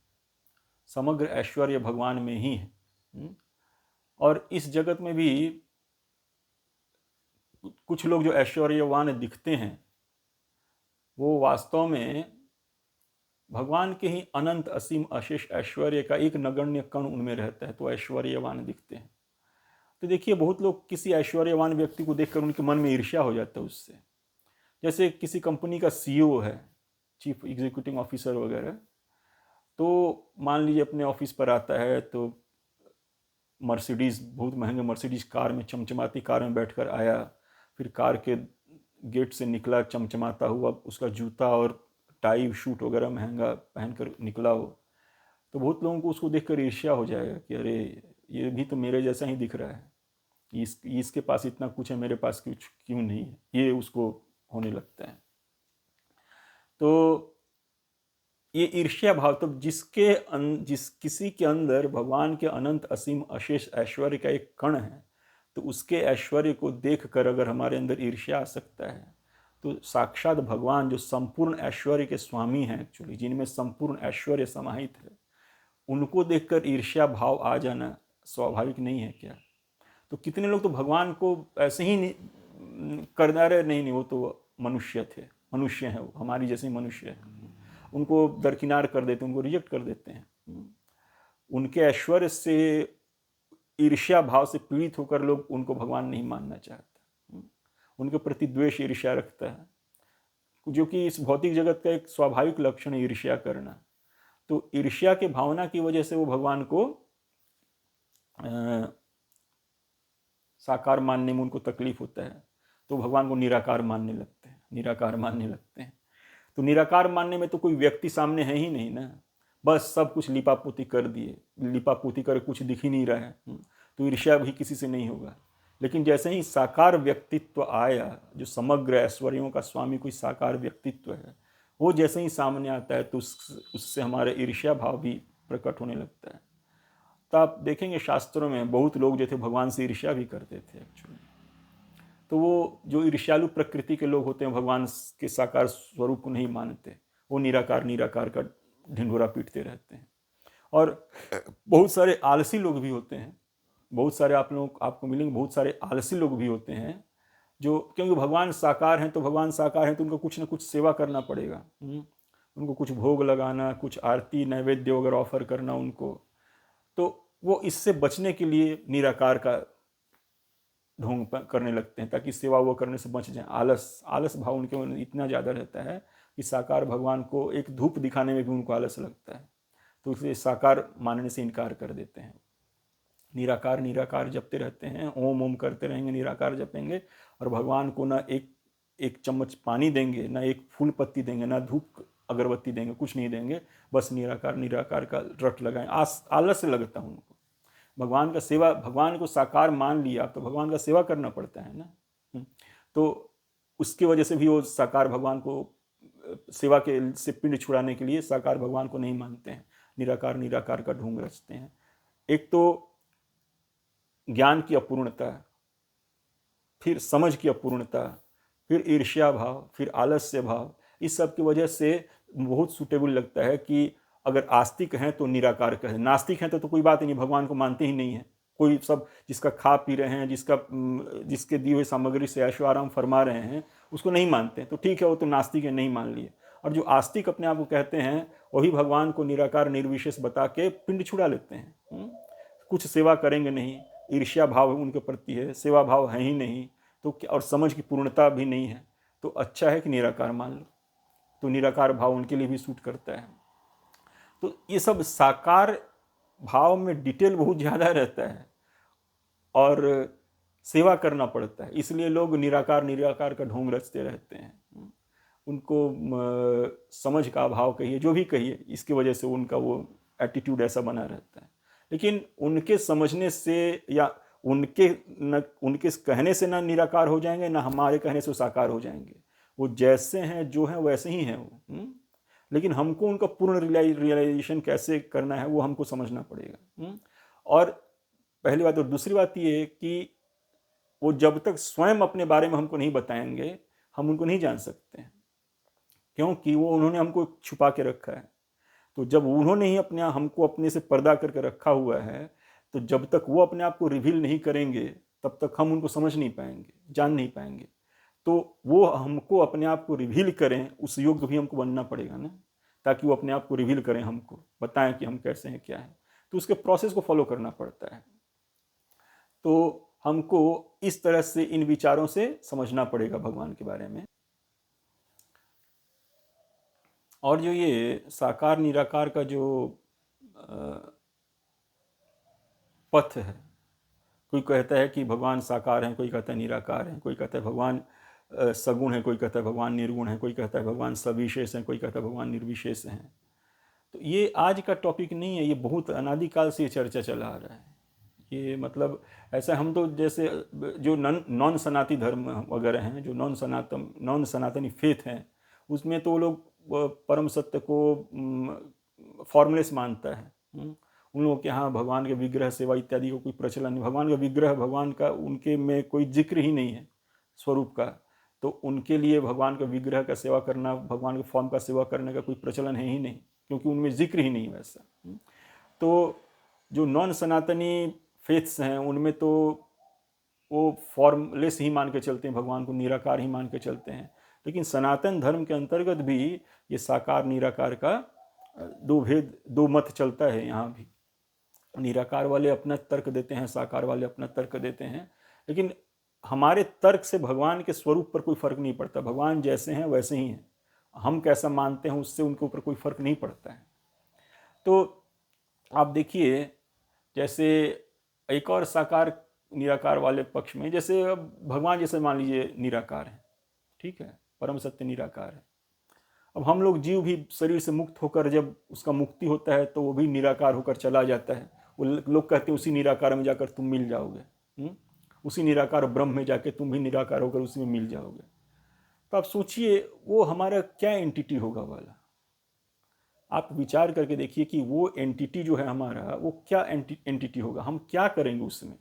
समग्र ऐश्वर्य भगवान में ही है। और इस जगत में भी कुछ लोग जो ऐश्वर्यवान दिखते हैं, वो वास्तव में भगवान के ही अनंत असीम अशेष ऐश्वर्य का एक नगण्य कण उनमें रहता है, तो ऐश्वर्यवान दिखते हैं। तो देखिए, बहुत लोग किसी ऐश्वर्यवान व्यक्ति को देखकर उनके मन में ईर्ष्या हो जाता है उससे। जैसे किसी कंपनी का सीईओ है, चीफ एग्जीक्यूटिव ऑफिसर वगैरह, तो मान लीजिए अपने ऑफिस पर आता है तो मर्सिडीज़, बहुत महंगे मर्सिडीज़ कार में, चमचमाती कार में बैठकर आया, फिर कार के गेट से निकला चमचमाता हुआ, उसका जूता और टाई शूट वगैरह महंगा पहनकर निकला हो, तो बहुत लोगों को उसको देखकर ईर्ष्या हो जाएगा कि अरे ये भी तो मेरे जैसा ही दिख रहा है, इसके पास इतना कुछ है, मेरे पास कुछ क्यों नहीं है, ये उसको होने लगता है। तो ये ईर्ष्या भाव, तो किसी के अंदर भगवान के अनंत असीम अशेष ऐश्वर्य का एक कण है, तो उसके ऐश्वर्य को देखकर अगर हमारे अंदर ईर्ष्या आ सकता है, तो साक्षात भगवान जो संपूर्ण ऐश्वर्य के स्वामी हैं एक्चुअली, जिनमें संपूर्ण ऐश्वर्य समाहित है, उनको देखकर ईर्ष्या भाव आ जाना स्वाभाविक नहीं है क्या? तो कितने लोग तो भगवान को ऐसे ही करना रहे, नहीं, वो तो मनुष्य है, वो हमारी जैसे मनुष्य है, उनको दरकिनार कर देते हैं, उनको रिजेक्ट कर देते हैं। उनके ऐश्वर्य से ईर्ष्या भाव से पीड़ित होकर लोग उनको भगवान नहीं मानना चाहते, उनके प्रति द्वेष ईर्ष्या रखता है, जो कि इस भौतिक जगत का एक स्वाभाविक लक्षण है, ईर्ष्या करना। तो ईर्ष्या के भावना की वजह से वो भगवान को साकार मानने में उनको तकलीफ होता है, तो भगवान को निराकार मानने लगते हैं। तो निराकार मानने में तो कोई व्यक्ति सामने है ही नहीं ना, बस सब कुछ लिपापोती कर दिए, लिपापोती कर कुछ दिख ही नहीं रहा है, तो ईर्ष्या भी किसी से नहीं होगा। लेकिन जैसे ही साकार व्यक्तित्व आया, जो समग्र ऐश्वर्यों का स्वामी कोई साकार व्यक्तित्व है, वो जैसे ही सामने आता है तो उससे हमारे ईर्ष्या भाव भी प्रकट होने लगता है। तो आप देखेंगे शास्त्रों में बहुत लोग जो थे भगवान से ईर्ष्या भी करते थे एक्चुअली। तो वो जो ईर्ष्यालु प्रकृति के लोग होते हैं, भगवान के साकार स्वरूप को नहीं मानते, वो निराकार का ढिंढोरा पीटते रहते हैं। और बहुत सारे आलसी लोग भी होते हैं, बहुत सारे आपको मिलेंगे, बहुत सारे आलसी लोग भी होते हैं जो, क्योंकि भगवान साकार हैं तो उनको कुछ ना कुछ सेवा करना पड़ेगा, उनको कुछ भोग लगाना, कुछ आरती नैवेद्य वगैरह ऑफर करना उनको, तो वो इससे बचने के लिए निराकार का ढोंग करने लगते हैं ताकि सेवा वो करने से बच जाए। आलस भाव उनके मन में इतना ज़्यादा रहता है कि साकार भगवान को एक धूप दिखाने में भी उनको आलस लगता है, तो इसलिए साकार मानने से इनकार कर देते हैं। निराकार जपते रहते हैं, ओम ओम करते रहेंगे, निराकार जपेंगे, और भगवान को ना एक चम्मच पानी देंगे, ना एक फूल पत्ती देंगे, ना धूप अगरबत्ती देंगे, कुछ नहीं देंगे, बस निराकार का रट लगाएं। आलस लगता है उनको। भगवान को साकार मान लिया तो भगवान का सेवा करना पड़ता है ना, तो उसकी वजह से भी वो साकार भगवान को सेवा के से पिंड छुड़ाने के लिए साकार भगवान को नहीं मानते हैं, निराकार का ढोंग रचते हैं। एक तो ज्ञान की अपूर्णता, फिर समझ की अपूर्णता, फिर ईर्ष्या भाव, फिर आलस्य भाव, इस सब की वजह से बहुत सूटेबल लगता है कि अगर आस्तिक हैं तो निराकार कहें, नास्तिक हैं तो कोई बात ही नहीं, भगवान को मानते ही नहीं है। कोई सब जिसका खा पी रहे हैं, जिसके दी हुई सामग्री से ऐशो आराम फरमा रहे हैं, उसको नहीं मानते, तो ठीक है, वो तो नास्तिक है, नहीं मान लिए। और जो आस्तिक अपने आप को कहते हैं, वही भगवान को निराकार निर्विशेष बता के पिंड छुड़ा लेते हैं। कुछ सेवा करेंगे नहीं, ईर्ष्या भाव उनके प्रति है, सेवा भाव है ही नहीं, तो और समझ की पूर्णता भी नहीं है, तो अच्छा है कि निराकार मान लो, तो निराकार भाव उनके लिए भी सूट करता है। तो ये सब साकार भाव में डिटेल बहुत ज़्यादा रहता है और सेवा करना पड़ता है, इसलिए लोग निराकार का ढोंग रचते रहते हैं। उनको समझ का अभाव कहिए, जो भी कहिए, इसकी वजह से उनका वो एटीट्यूड ऐसा बना रहता है। लेकिन उनके समझने से या उनके कहने से ना निराकार हो जाएंगे, ना हमारे कहने से साकार हो जाएंगे। वो जैसे हैं जो हैं वैसे ही हैं वो। लेकिन हमको उनका पूर्ण रियलाइजेशन कैसे करना है वो हमको समझना पड़ेगा। और पहली बात। और दूसरी बात ये कि वो जब तक स्वयं अपने बारे में हमको नहीं बताएंगे हम उनको नहीं जान सकते हैं, क्योंकि वो उन्होंने हमको छुपा के रखा है। तो जब उन्होंने ही हमको अपने से पर्दा करके रखा हुआ है, तो जब तक वो अपने आप को रिवील नहीं करेंगे तब तक हम उनको समझ नहीं पाएंगे, जान नहीं पाएंगे। तो वो हमको अपने आप को रिवील करें, उस योग्य भी हमको बनना पड़ेगा ना, ताकि वो अपने आप को रिवील करें, हमको बताएं कि हम कैसे हैं, क्या है। तो उसके प्रोसेस को फॉलो करना पड़ता है। तो हमको इस तरह से इन विचारों से समझना पड़ेगा भगवान के बारे में। और जो ये साकार निराकार का जो पथ है, कोई कहता है कि भगवान साकार हैं, कोई कहता है निराकार हैं, कोई कहता है भगवान सगुण है, कोई कहता है भगवान निर्गुण है, कोई कहता है भगवान सविशेष हैं, कोई कहता है भगवान निर्विशेष हैं। तो ये आज का टॉपिक नहीं है, ये बहुत अनादिकाल से ये चर्चा चला आ रहा है। ये मतलब ऐसा हम तो जैसे जो नॉन सनातनी धर्म वगैरह हैं, जो नॉन सनातनी फेथ हैं, उसमें तो लोग परम सत्य को फॉर्मलेस मानता है। उन लोगों के यहाँ भगवान के विग्रह सेवा इत्यादि को कोई प्रचलन नहीं, भगवान का विग्रह, भगवान का उनके में कोई जिक्र ही नहीं है स्वरूप का। तो उनके लिए भगवान का विग्रह का सेवा करना, भगवान के फॉर्म का सेवा करने का कोई प्रचलन है ही नहीं, क्योंकि उनमें जिक्र ही नहीं वैसा। तो जो नॉन सनातनी फेथ्स हैं उनमें तो वो फॉर्मलेस ही मान के चलते हैं, भगवान को निराकार ही मान के चलते हैं। लेकिन सनातन धर्म के अंतर्गत भी ये साकार निराकार का दो मत चलता है। यहाँ भी निराकार वाले अपना तर्क देते हैं, साकार वाले अपना तर्क देते हैं। लेकिन हमारे तर्क से भगवान के स्वरूप पर कोई फर्क नहीं पड़ता। भगवान जैसे हैं वैसे ही हैं, हम कैसा मानते हैं उससे उनके ऊपर कोई फर्क नहीं पड़ता है। तो आप देखिए, जैसे एक और साकार निराकार वाले पक्ष में, जैसे अब भगवान जैसे मान लीजिए निराकार है, ठीक है, परम सत्य निराकार है। अब हम लोग जीव भी शरीर से मुक्त होकर जब उसका मुक्ति होता है तो वो भी निराकार होकर चला जाता है। वो लोग कहते हैं उसी निराकार में जाकर तुम मिल जाओगे, उसी निराकार ब्रह्म में जाके तुम भी निराकार होकर उसी में मिल जाओगे। तो आप सोचिए वो हमारा क्या एंटिटी होगा वाला। आप विचार करके देखिए कि वो एंटिटी जो है हमारा, वो क्या एंटिटी होगा, हम क्या करेंगे उसमें।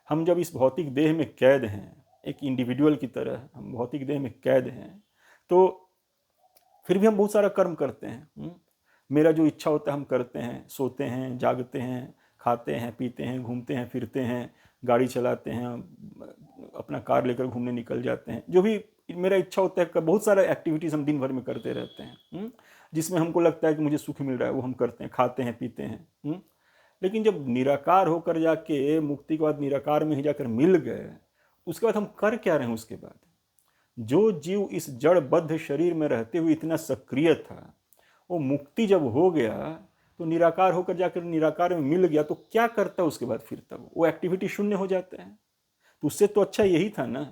हम जब इस भौतिक देह में कैद हैं, एक इंडिविजुअल की तरह हम भौतिक देह में कैद हैं, तो फिर भी हम बहुत सारा कर्म करते हैं। मेरा जो इच्छा होता है हम करते हैं, सोते हैं, जागते हैं, खाते हैं, पीते हैं, घूमते हैं, फिरते हैं, गाड़ी चलाते हैं, अपना कार लेकर घूमने निकल जाते हैं। जो भी मेरा इच्छा होता है, बहुत सारा एक्टिविटीज़ हम दिन भर में करते रहते हैं, जिसमें हमको लगता है कि मुझे सुख मिल रहा है, वो हम करते हैं, खाते हैं, पीते हैं। लेकिन जब निराकार होकर जाके मुक्ति के बाद निराकार में ही जाकर मिल गए, उसके बाद हम कर क्या रहे हैं। उसके बाद जो जीव इस जड़बद्ध शरीर में रहते हुए इतना सक्रिय था, वो मुक्ति जब हो गया तो निराकार होकर जाकर निराकार में मिल गया, तो क्या करता है उसके बाद। फिर तब वो एक्टिविटी शून्य हो जाता है। तो उससे तो अच्छा यही था ना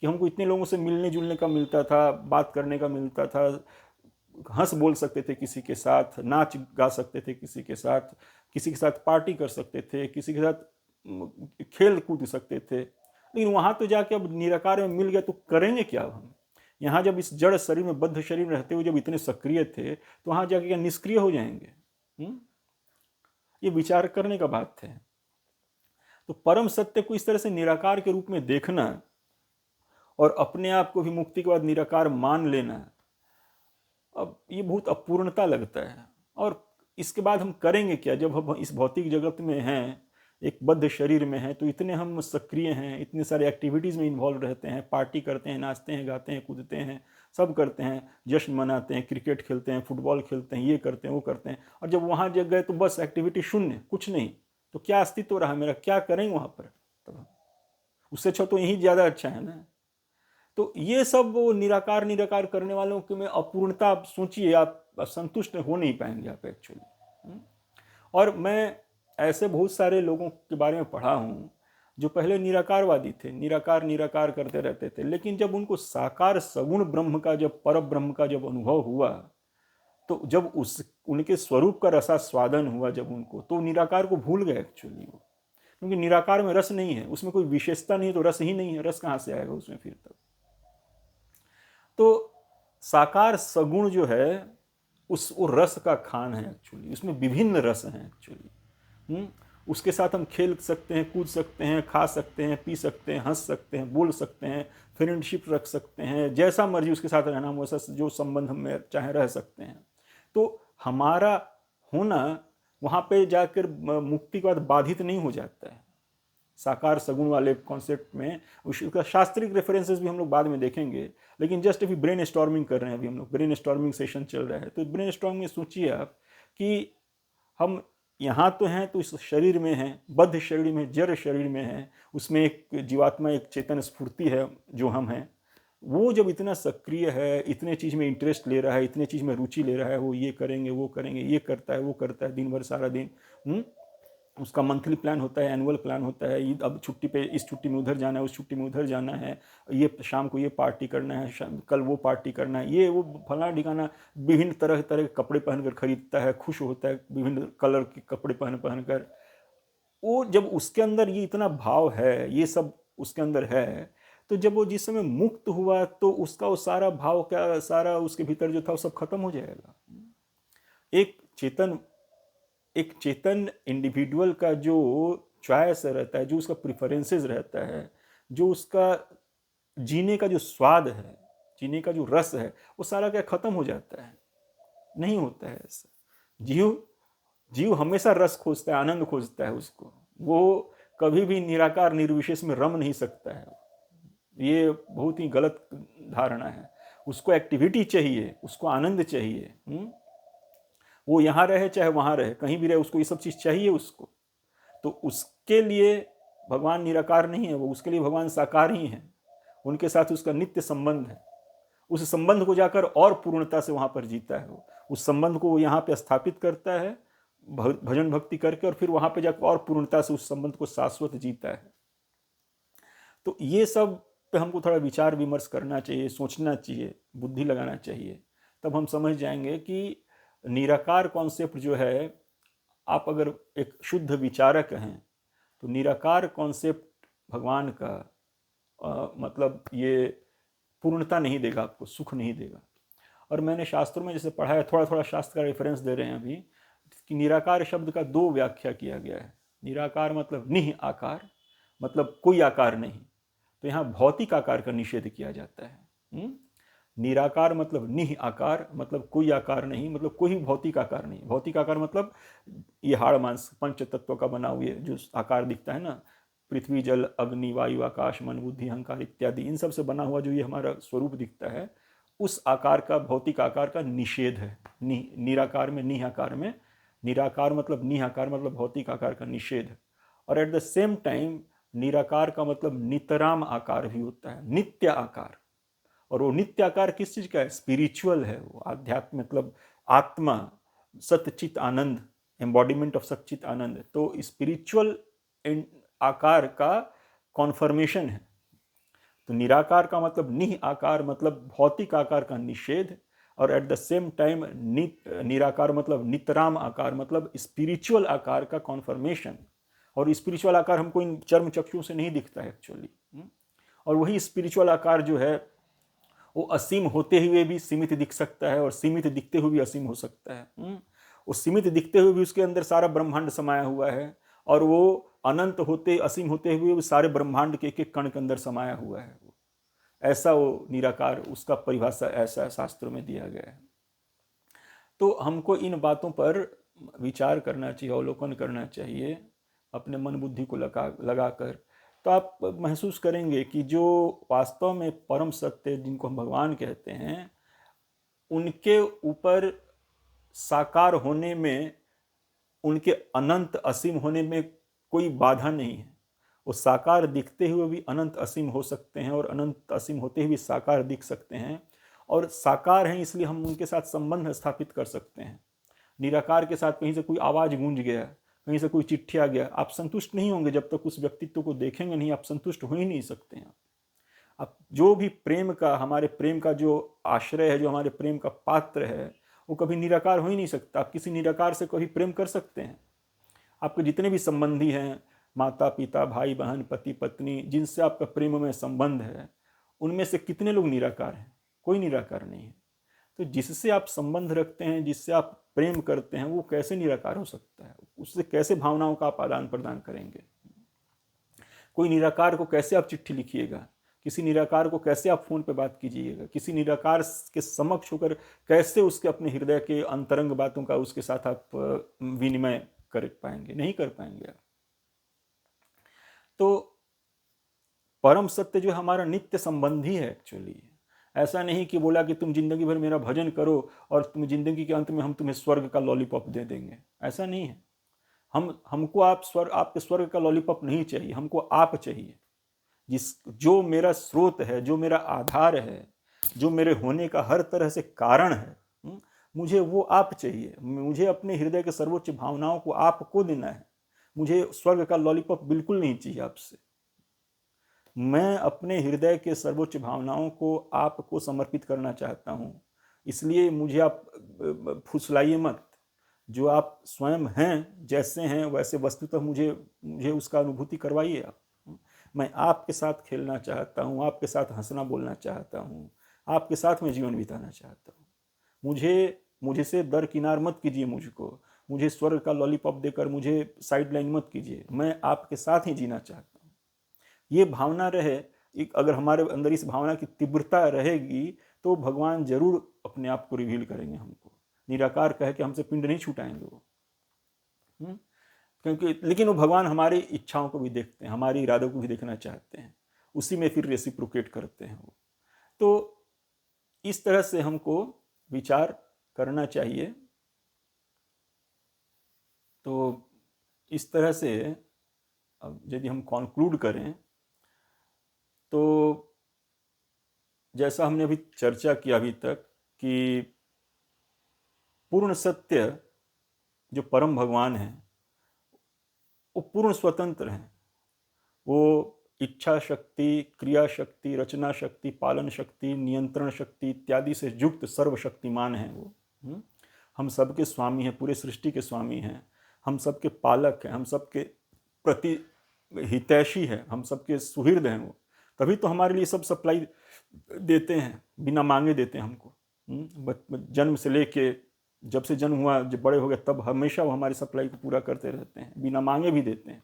कि हमको इतने लोगों से मिलने जुलने का मिलता था, बात करने का मिलता था, हंस बोल सकते थे किसी के साथ, नाच गा सकते थे किसी के साथ पार्टी कर सकते थे, किसी के साथ खेल कूद सकते थे। लेकिन वहाँ तो जाके अब निराकार में मिल गया तो करेंगे क्या हम। यहाँ जब इस जड़ शरीर में, बद्ध शरीर में रहते हुए जब इतने सक्रिय थे, तो वहाँ जाके क्या निष्क्रिय हो जाएंगे। ये विचार करने का बात है। तो परम सत्य को इस तरह से निराकार के रूप में देखना और अपने आप को भी मुक्ति के बाद निराकार मान लेना, अब ये बहुत अपूर्णता लगता है। और इसके बाद हम करेंगे क्या जब हम इस भौतिक जगत में हैं, एक बद्ध शरीर में हैं, तो इतने हम सक्रिय हैं, इतने सारे एक्टिविटीज़ में इन्वॉल्व रहते हैं, पार्टी करते हैं, नाचते हैं, गाते हैं, कूदते हैं, सब करते हैं, जश्न मनाते हैं, क्रिकेट खेलते हैं, फुटबॉल खेलते हैं, ये करते हैं, वो करते हैं। और जब वहाँ जग गए तो बस एक्टिविटी शून्य, कुछ नहीं। तो क्या अस्तित्व रहा मेरा, क्या करेंगे वहाँ पर। तब उससे अच्छा तो यही ज़्यादा अच्छा है ना। तो ये सब वो निराकार करने वालों के में अपूर्णता, आप सोचिए, आप संतुष्ट हो नहीं पाएंगे आप एक्चुअली। और मैं ऐसे बहुत सारे लोगों के बारे में पढ़ा हूँ जो पहले निराकारवादी थे, निराकार करते रहते थे, लेकिन जब उनको साकार सगुण ब्रह्म का, जब पर ब्रह्म का जब अनुभव हुआ, तो जब उनके स्वरूप का रसास्वादन हुआ जब उनको, तो निराकार को भूल गए एक्चुअली वो। क्योंकि निराकार में रस नहीं है, उसमें कोई विशेषता नहीं है, तो रस ही नहीं है, रस कहाँ से आएगा उसमें फिर तक। तो साकार सगुण जो है वो रस का खान है एक्चुअली, उसमें विभिन्न रस हैं एक्चुअली। उसके साथ हम खेल सकते हैं, कूद सकते हैं, खा सकते हैं, पी सकते हैं, हंस सकते हैं, बोल सकते हैं, फ्रेंडशिप रख सकते हैं, जैसा मर्जी उसके साथ रहना वैसा जो संबंध में चाहे रह सकते हैं। तो हमारा होना वहाँ पे जाकर मुक्ति के बाद बाधित नहीं हो जाता है साकार सगुण वाले कॉन्सेप्ट में। उसका शास्त्रिक रेफरेंसेस भी हम लोग बाद में देखेंगे, लेकिन जस्ट अभी ब्रेन स्टॉर्मिंग कर रहे हैं, अभी हम लोग ब्रेन स्टॉर्मिंग सेशन चल रहा है। तो ब्रेन स्टॉर्मिंग में सोचिए आप कि हम यहाँ तो हैं, तो इस शरीर में हैं, बद्ध शरीर में, जड़ शरीर में हैं, उसमें एक जीवात्मा, एक चेतन स्फूर्ति है जो हम हैं। वो जब इतना सक्रिय है, इतने चीज़ में इंटरेस्ट ले रहा है, इतने चीज़ में रुचि ले रहा है, वो ये करेंगे, वो करेंगे, ये करता है, वो करता है, दिन भर सारा दिन। उसका मंथली प्लान होता है, एनुअल प्लान होता है, अब छुट्टी पे इस छुट्टी में उधर जाना है, उस छुट्टी में उधर जाना है, ये शाम को ये पार्टी करना है, कल वो पार्टी करना है, ये वो फलाना ठिकाना, विभिन्न तरह तरह के कपड़े पहनकर खरीदता है, खुश होता है विभिन्न कलर के कपड़े पहन कर। वो जब उसके अंदर ये इतना भाव है, ये सब उसके अंदर है, तो जब वो जिस समय मुक्त हुआ तो उसका वो सारा भाव क्या, सारा उसके भीतर जो था वो सब खत्म हो जाएगा। एक चेतन इंडिविजुअल का जो चॉइस रहता है, जो उसका प्रिफरेंसेस रहता है, जो उसका जीने का जो स्वाद है, जीने का जो रस है, वो सारा क्या खत्म हो जाता है? नहीं होता है ऐसा। जीव हमेशा रस खोजता है, आनंद खोजता है उसको। वो कभी भी निराकार निर्विशेष में रम नहीं सकता है। ये बहुत ही गलत धारणा है। उसको एक्टिविटी चाहिए, उसको आनंद चाहिए। वो यहाँ रहे चाहे वहाँ रहे, कहीं भी रहे, उसको ये सब चीज़ चाहिए उसको। तो उसके लिए भगवान निराकार नहीं है, वो उसके लिए भगवान साकार ही है। उनके साथ उसका नित्य संबंध है। उस संबंध को जाकर और पूर्णता से वहाँ पर जीता है। वो उस संबंध को वो यहाँ पे स्थापित करता है भजन भक्ति करके, और फिर वहाँ पे जाकर और पूर्णता से उस संबंध को शाश्वत जीता है। तो ये सब पे हमको थोड़ा विचार विमर्श करना चाहिए, सोचना चाहिए, बुद्धि लगाना चाहिए। तब हम समझ जाएंगे कि निराकार कॉन्सेप्ट जो है, आप अगर एक शुद्ध विचारक हैं तो निराकार कॉन्सेप्ट भगवान का मतलब ये पूर्णता नहीं देगा, आपको सुख नहीं देगा। और मैंने शास्त्रों में जैसे पढ़ा है, थोड़ा थोड़ा शास्त्र का रेफरेंस दे रहे हैं अभी, कि निराकार शब्द का दो व्याख्या किया गया है। निराकार मतलब निह आकार, मतलब कोई आकार नहीं। तो यहाँ भौतिक आकार का निषेध किया जाता है। निराकार मतलब निह आकार, मतलब कोई आकार नहीं, मतलब कोई भौतिक आकार नहीं। भौतिक आकार मतलब ये हाड़ मांस पंच तत्व का बना हुआ जो आकार दिखता है ना, पृथ्वी जल अग्नि वायु आकाश मन बुद्धि अहंकार इत्यादि, इन सब से बना हुआ जो ये हमारा स्वरूप दिखता है, उस आकार का, भौतिक आकार का निषेध है। निराकार में, निह आकार में, निराकार मतलब निह आकार मतलब भौतिक आकार का निषेध। और एट द सेम टाइम निराकार का मतलब नितराम आकार भी होता है, नित्य आकार। और वो नित्य आकार किस चीज का है? स्पिरिचुअल है वो, आध्यात्म मतलब आत्मा, सतचित आनंद, एम्बॉडीमेंट ऑफ सच्चित आनंद। तो स्पिरिचुअल आकार का कॉन्फर्मेशन है। तो निराकार का मतलब निह आकार मतलब भौतिक आकार का निषेध, और एट द सेम टाइम निराकार मतलब नितराम आकार मतलब स्पिरिचुअल आकार का कॉन्फर्मेशन। और स्पिरिचुअल आकार हमको इन चर्म चक्षुओं से नहीं दिखता है एक्चुअली। और वही स्पिरिचुअल आकार जो है वो असीम होते हुए भी सीमित दिख सकता है, और सीमित दिखते हुए भी असीम हो सकता है। वो सीमित दिखते हुए भी उसके अंदर सारा ब्रह्मांड समाया हुआ है, और वो अनंत होते, असीम होते हुए भी सारे ब्रह्मांड के एक एक कण के अंदर समाया हुआ है। ऐसा वो निराकार, उसका परिभाषा ऐसा शास्त्रों में दिया गया है। तो हमको इन बातों पर विचार करना चाहिए, अवलोकन करना चाहिए अपने मन बुद्धि को लगाकर। तो आप महसूस करेंगे कि जो वास्तव में परम सत्य, जिनको हम भगवान कहते हैं, उनके ऊपर साकार होने में, उनके अनंत असीम होने में कोई बाधा नहीं है। वो साकार दिखते हुए भी अनंत असीम हो सकते हैं, और अनंत असीम होते हुए भी साकार दिख सकते हैं। और साकार हैं इसलिए हम उनके साथ संबंध स्थापित कर सकते हैं। निराकार के साथ कहीं से कोई आवाज़ गूंज गया, कहीं से कोई चिट्ठी आ गया, आप संतुष्ट नहीं होंगे जब तक उस व्यक्तित्व को देखेंगे नहीं, आप संतुष्ट हो ही नहीं सकते हैं। आप जो भी प्रेम का, हमारे प्रेम का जो आश्रय है, जो हमारे प्रेम का पात्र है, वो कभी निराकार हो ही नहीं सकता। आप किसी निराकार से कभी प्रेम कर सकते हैं? आपके जितने भी संबंधी हैं, माता पिता, भाई बहन, पति पत्नी, जिनसे आपका प्रेम में संबंध है, उनमें से कितने लोग निराकार हैं? कोई निराकार नहीं है। तो जिससे आप संबंध रखते हैं, जिससे आप प्रेम करते हैं, वो कैसे निराकार हो सकता है? उससे कैसे भावनाओं का आप आदान प्रदान करेंगे? कोई निराकार को कैसे आप चिट्ठी लिखिएगा? किसी निराकार को कैसे आप फोन पे बात कीजिएगा? किसी निराकार के समक्ष होकर कैसे उसके अपने हृदय के अंतरंग बातों का उसके साथ आप विनिमय कर पाएंगे? नहीं कर पाएंगे आप। तो परम सत्य जो हमारा नित्य संबंधी है एक्चुअली। ऐसा नहीं कि बोला कि तुम जिंदगी भर मेरा भजन करो और तुम जिंदगी के अंत में हम तुम्हें स्वर्ग का लॉलीपॉप दे देंगे, ऐसा नहीं है। हमको आपके स्वर्ग का लॉलीपॉप नहीं चाहिए, हमको आप चाहिए। जो मेरा स्रोत है, जो मेरा आधार है, जो मेरे होने का हर तरह से कारण है, मुझे वो आप चाहिए। मुझे अपने हृदय के सर्वोच्च भावनाओं को आपको देना है। मुझे स्वर्ग का लॉलीपॉप बिल्कुल नहीं चाहिए आपसे। मैं अपने हृदय के सर्वोच्च भावनाओं को आपको समर्पित करना चाहता हूँ। इसलिए मुझे आप फुसलाइए मत। जो आप स्वयं हैं, जैसे हैं वैसे वस्तुतः मुझे उसका अनुभूति करवाइए आप। मैं आपके साथ खेलना चाहता हूँ, आपके साथ हंसना बोलना चाहता हूँ, आपके साथ में जीवन बिताना चाहता हूँ। मुझे से दरकिनार मत कीजिए मुझको। मुझे स्वर्ग का लॉलीपॉप देकर मुझे साइड लाइन मत कीजिए। मैं आपके साथ ही जीना चाहता हूँ। ये भावना रहे, अगर हमारे अंदर इस भावना की तीव्रता रहेगी तो भगवान जरूर अपने आप को रिवील करेंगे हमको। निराकार कह के हमसे पिंड नहीं छुटाएंगे वो। क्योंकि लेकिन वो भगवान हमारी इच्छाओं को भी देखते हैं, हमारी इरादों को भी देखना चाहते हैं, उसी में फिर रेसिप्रोकेट करते हैं वो। तो इस तरह से हमको विचार करना चाहिए। तो इस तरह से अब यदि हम कॉन्क्लूड करें तो जैसा हमने अभी चर्चा किया अभी तक कि पूर्ण सत्य जो परम भगवान है वो पूर्ण स्वतंत्र हैं। वो इच्छा शक्ति, क्रिया शक्ति, रचना शक्ति, पालन शक्ति, नियंत्रण शक्ति इत्यादि से युक्त सर्वशक्तिमान हैं वो। हम सबके स्वामी हैं, पूरे सृष्टि के स्वामी हैं, हम सबके पालक हैं, हम सबके प्रति हितैषी हैं, हम सबके सुहृद हैं वो। तभी तो हमारे लिए सब सप्लाई देते हैं, बिना मांगे देते हैं हमको। जन्म से लेके जब से जन्म हुआ, जब बड़े हो गए, तब हमेशा वो हमारी सप्लाई को पूरा करते रहते हैं, बिना मांगे भी देते हैं।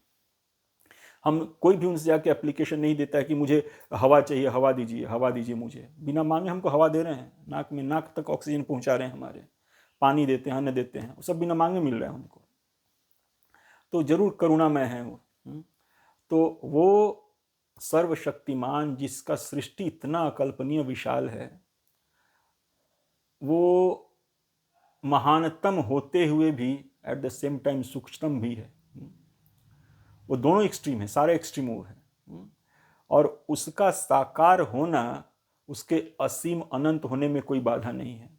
हम कोई भी उनसे जाके एप्लीकेशन नहीं देता है कि मुझे हवा चाहिए, हवा दीजिए मुझे। बिना मांगे हमको हवा दे रहे हैं, नाक में नाक तक ऑक्सीजन पहुंचा रहे हैं हमारे, पानी देते हैं, अन्न देते हैं, वो सब बिना मांगे मिल रहा है हमको। तो जरूर करुणामय है वो। तो वो सर्वशक्तिमान जिसका सृष्टि इतना अकल्पनीय विशाल है, वो महानतम होते हुए भी एट द सेम टाइम सूक्ष्मतम भी है। वो दोनों एक्सट्रीम है, सारे एक्सट्रीम वो है। और उसका साकार होना, उसके असीम अनंत होने में कोई बाधा नहीं है।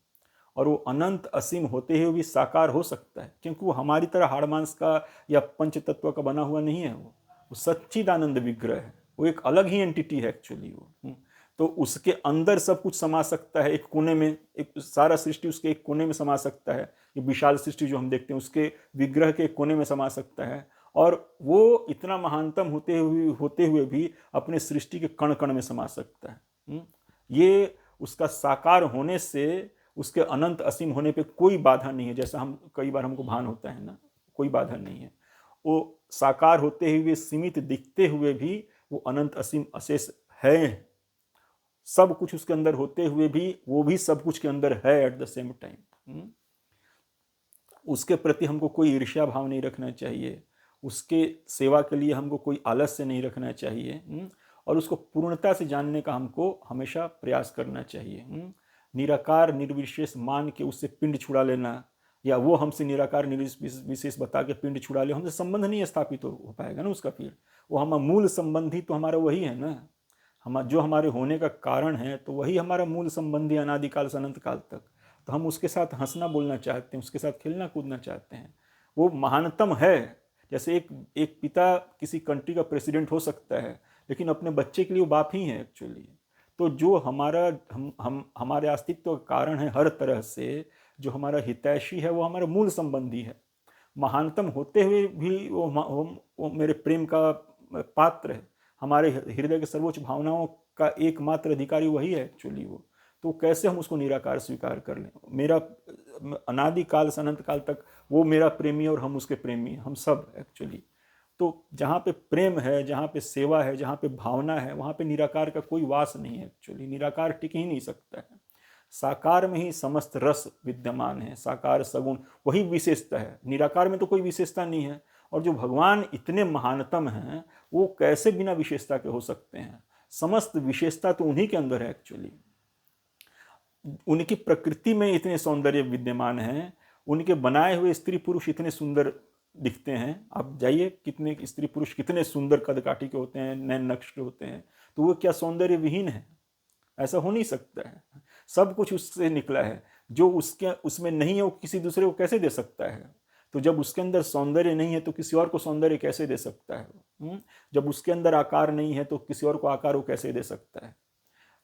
और वो अनंत असीम होते हुए भी साकार हो सकता है, क्योंकि वो हमारी तरह हाड़ मांस का या पंच तत्व का बना हुआ नहीं है। वो सच्चिदानंद विग्रह है, वो एक अलग ही एंटिटी है एक्चुअली वो। तो उसके अंदर सब कुछ समा सकता है, एक कोने में, एक सारा सृष्टि उसके एक कोने में समा सकता है। ये विशाल सृष्टि जो हम देखते हैं उसके विग्रह के एक कोने में समा सकता है। और वो इतना महानतम होते हुए भी अपने सृष्टि के कण कण में समा सकता है। ये उसका साकार होने से, उसके अनंत असीम होने पे कोई बाधा नहीं है। जैसा हम कई बार हमको भान होता है ना, कोई बाधा नहीं है। वो साकार होते हुए, सीमित दिखते हुए भी वो अनंत असीम अशेष है। सब कुछ उसके अंदर होते हुए भी वो भी सब कुछ के अंदर है एट द सेम टाइम। उसके प्रति हमको कोई ईर्ष्या भाव नहीं रखना चाहिए, उसके सेवा के लिए हमको कोई आलस्य नहीं रखना चाहिए। और उसको पूर्णता से जानने का हमको हमेशा प्रयास करना चाहिए। निराकार निर्विशेष मान के उससे पिंड छुड़ा लेना, या वो हमसे निराकार निर्विशेष बता के पिंड छुड़ा ले, हमसे संबंध नहीं स्थापित हो पाएगा ना उसका। फिर वो हमारा मूल संबंधी तो हमारा वही है ना, जो हमारे होने का कारण है, तो वही हमारा मूल संबंधी अनादिकाल से अनंत काल तक। तो हम उसके साथ हंसना बोलना चाहते हैं, उसके साथ खेलना कूदना चाहते हैं। वो महानतम है। जैसे एक पिता किसी कंट्री का प्रेसिडेंट हो सकता है, लेकिन अपने बच्चे के लिए वो बाप ही है एक्चुअली। तो जो हमारे अस्तित्व का कारण है हर तरह से, जो हमारा हितैषी है, वो हमारा मूल संबंधी है। महानतम होते हुए भी वो मेरे प्रेम का पात्र है, हमारे हृदय के सर्वोच्च भावनाओं का एकमात्र अधिकारी वही है एक्चुअली वो। तो कैसे हम उसको निराकार स्वीकार कर लें? मेरा अनादि काल से अनंत काल तक वो मेरा प्रेमी और हम उसके प्रेमी, हम सब एक्चुअली। तो जहाँ पे प्रेम है, जहाँ पे सेवा है, जहाँ पे भावना है, वहाँ पे निराकार का कोई वास नहीं है एक्चुअली। निराकार टिक ही नहीं सकता है। साकार में ही समस्त रस विद्यमान है, साकार सगुण वही विशेषता है, निराकार में तो कोई विशेषता नहीं है। और जो भगवान इतने महानतम हैं, वो कैसे बिना विशेषता के हो सकते हैं? समस्त विशेषता तो उन्हीं के अंदर है एक्चुअली। उनकी प्रकृति में इतने सौंदर्य विद्यमान हैं, उनके बनाए हुए स्त्री पुरुष इतने सुंदर दिखते हैं। आप जाइए, कितने स्त्री पुरुष कितने सुंदर कदकाठी के होते हैं, नैन नक्श के होते हैं, तो वो क्या सौंदर्य विहीन है? ऐसा हो नहीं सकता है। सब कुछ उससे निकला है, जो उसके उसमें नहीं है वो किसी दूसरे को कैसे दे सकता है? तो जब उसके अंदर सौंदर्य नहीं है तो किसी और को सौंदर्य कैसे दे सकता है? जब उसके अंदर आकार नहीं है तो किसी और को आकार वो कैसे दे सकता है?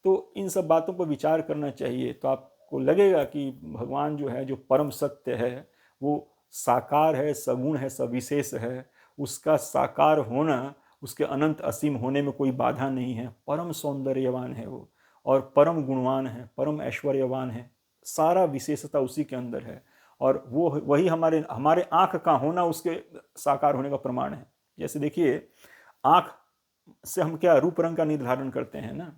तो इन सब बातों पर विचार करना चाहिए, तो आपको लगेगा कि भगवान जो है, जो परम सत्य है, वो साकार है, सगुण है, सविशेष है। उसका साकार होना, उसके अनंत असीम होने में कोई बाधा नहीं है। परम सौंदर्यवान है वो, और परम गुणवान है, परम ऐश्वर्यवान है। सारा विशेषता उसी के अंदर है, और वो वही हमारे हमारे आँख का होना उसके साकार होने का प्रमाण है। जैसे देखिए, आँख से हम क्या रूप रंग का निर्धारण करते हैं ना,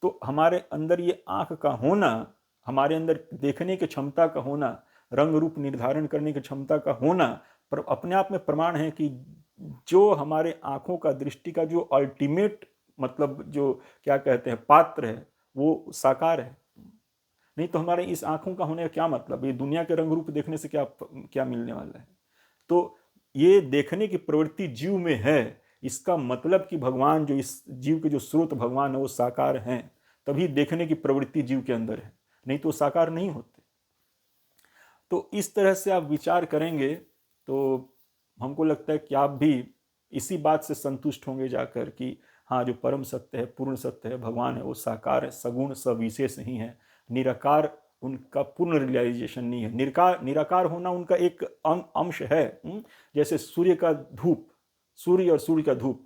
तो हमारे अंदर ये आँख का होना, हमारे अंदर देखने की क्षमता का होना, रंग रूप निर्धारण करने की क्षमता का होना, पर अपने आप में प्रमाण है कि जो हमारे आँखों का, दृष्टि का जो अल्टीमेट मतलब जो क्या कहते हैं पात्र है, वो साकार है। नहीं तो हमारे इस आँखों का होने का क्या मतलब? ये दुनिया के रंग रूप देखने से क्या क्या मिलने वाला है? तो ये देखने की प्रवृत्ति जीव में है, इसका मतलब कि भगवान, जो इस जीव के जो स्रोत भगवान है, वो साकार हैं, तभी देखने की प्रवृत्ति जीव के अंदर है, नहीं तो साकार नहीं होते। तो इस तरह से आप विचार करेंगे तो हमको लगता है कि आप भी इसी बात से संतुष्ट होंगे जाकर कि हाँ, जो परम सत्य है, पूर्ण सत्य है, भगवान है, वो साकार है, सगुण सविशेष ही है। निराकार उनका पूर्ण रियलाइजेशन नहीं है। निराकार होना उनका एक अंश है। जैसे सूर्य का धूप, सूर्य और सूर्य का धूप,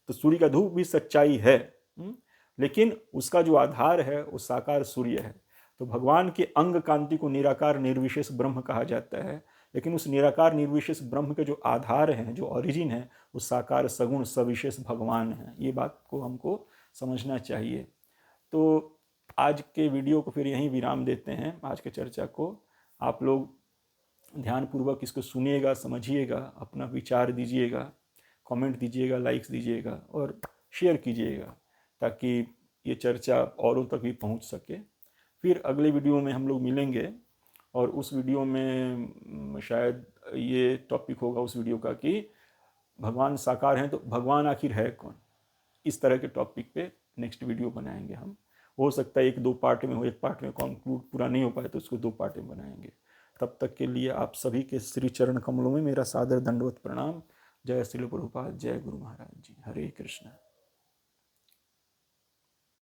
तो सूर्य का धूप भी सच्चाई है, लेकिन उसका जो आधार है वो साकार सूर्य है। तो भगवान के अंग कांति को निराकार निर्विशेष ब्रह्म कहा जाता है, लेकिन उस निराकार निर्विशेष ब्रह्म के जो आधार हैं, जो ओरिजिन है, वो साकार सगुण सविशेष भगवान है। ये बात को हमको समझना चाहिए। तो आज के वीडियो को फिर यहीं विराम देते हैं, आज के चर्चा को। आप लोग ध्यानपूर्वक इसको सुनिएगा, समझिएगा, अपना विचार दीजिएगा, कमेंट दीजिएगा, लाइक्स दीजिएगा और शेयर कीजिएगा, ताकि ये चर्चा औरों तक भी पहुंच सके। फिर अगले वीडियो में हम लोग मिलेंगे, और उस वीडियो में शायद ये टॉपिक होगा उस वीडियो का कि भगवान साकार हैं तो भगवान आखिर है कौन। इस तरह के टॉपिक पे नेक्स्ट वीडियो बनाएंगे हम। हो सकता है 1-2 पार्ट में हो, एक पार्ट में कंक्लूड पूरा नहीं हो पाए तो उसको 2 पार्ट में बनाएंगे। तब तक के लिए आप सभी के श्री चरण कमलों में मेरा सादर दंडवत प्रणाम। जय श्री प्रभुपाद, जय गुरु महाराज जी। हरे कृष्ण।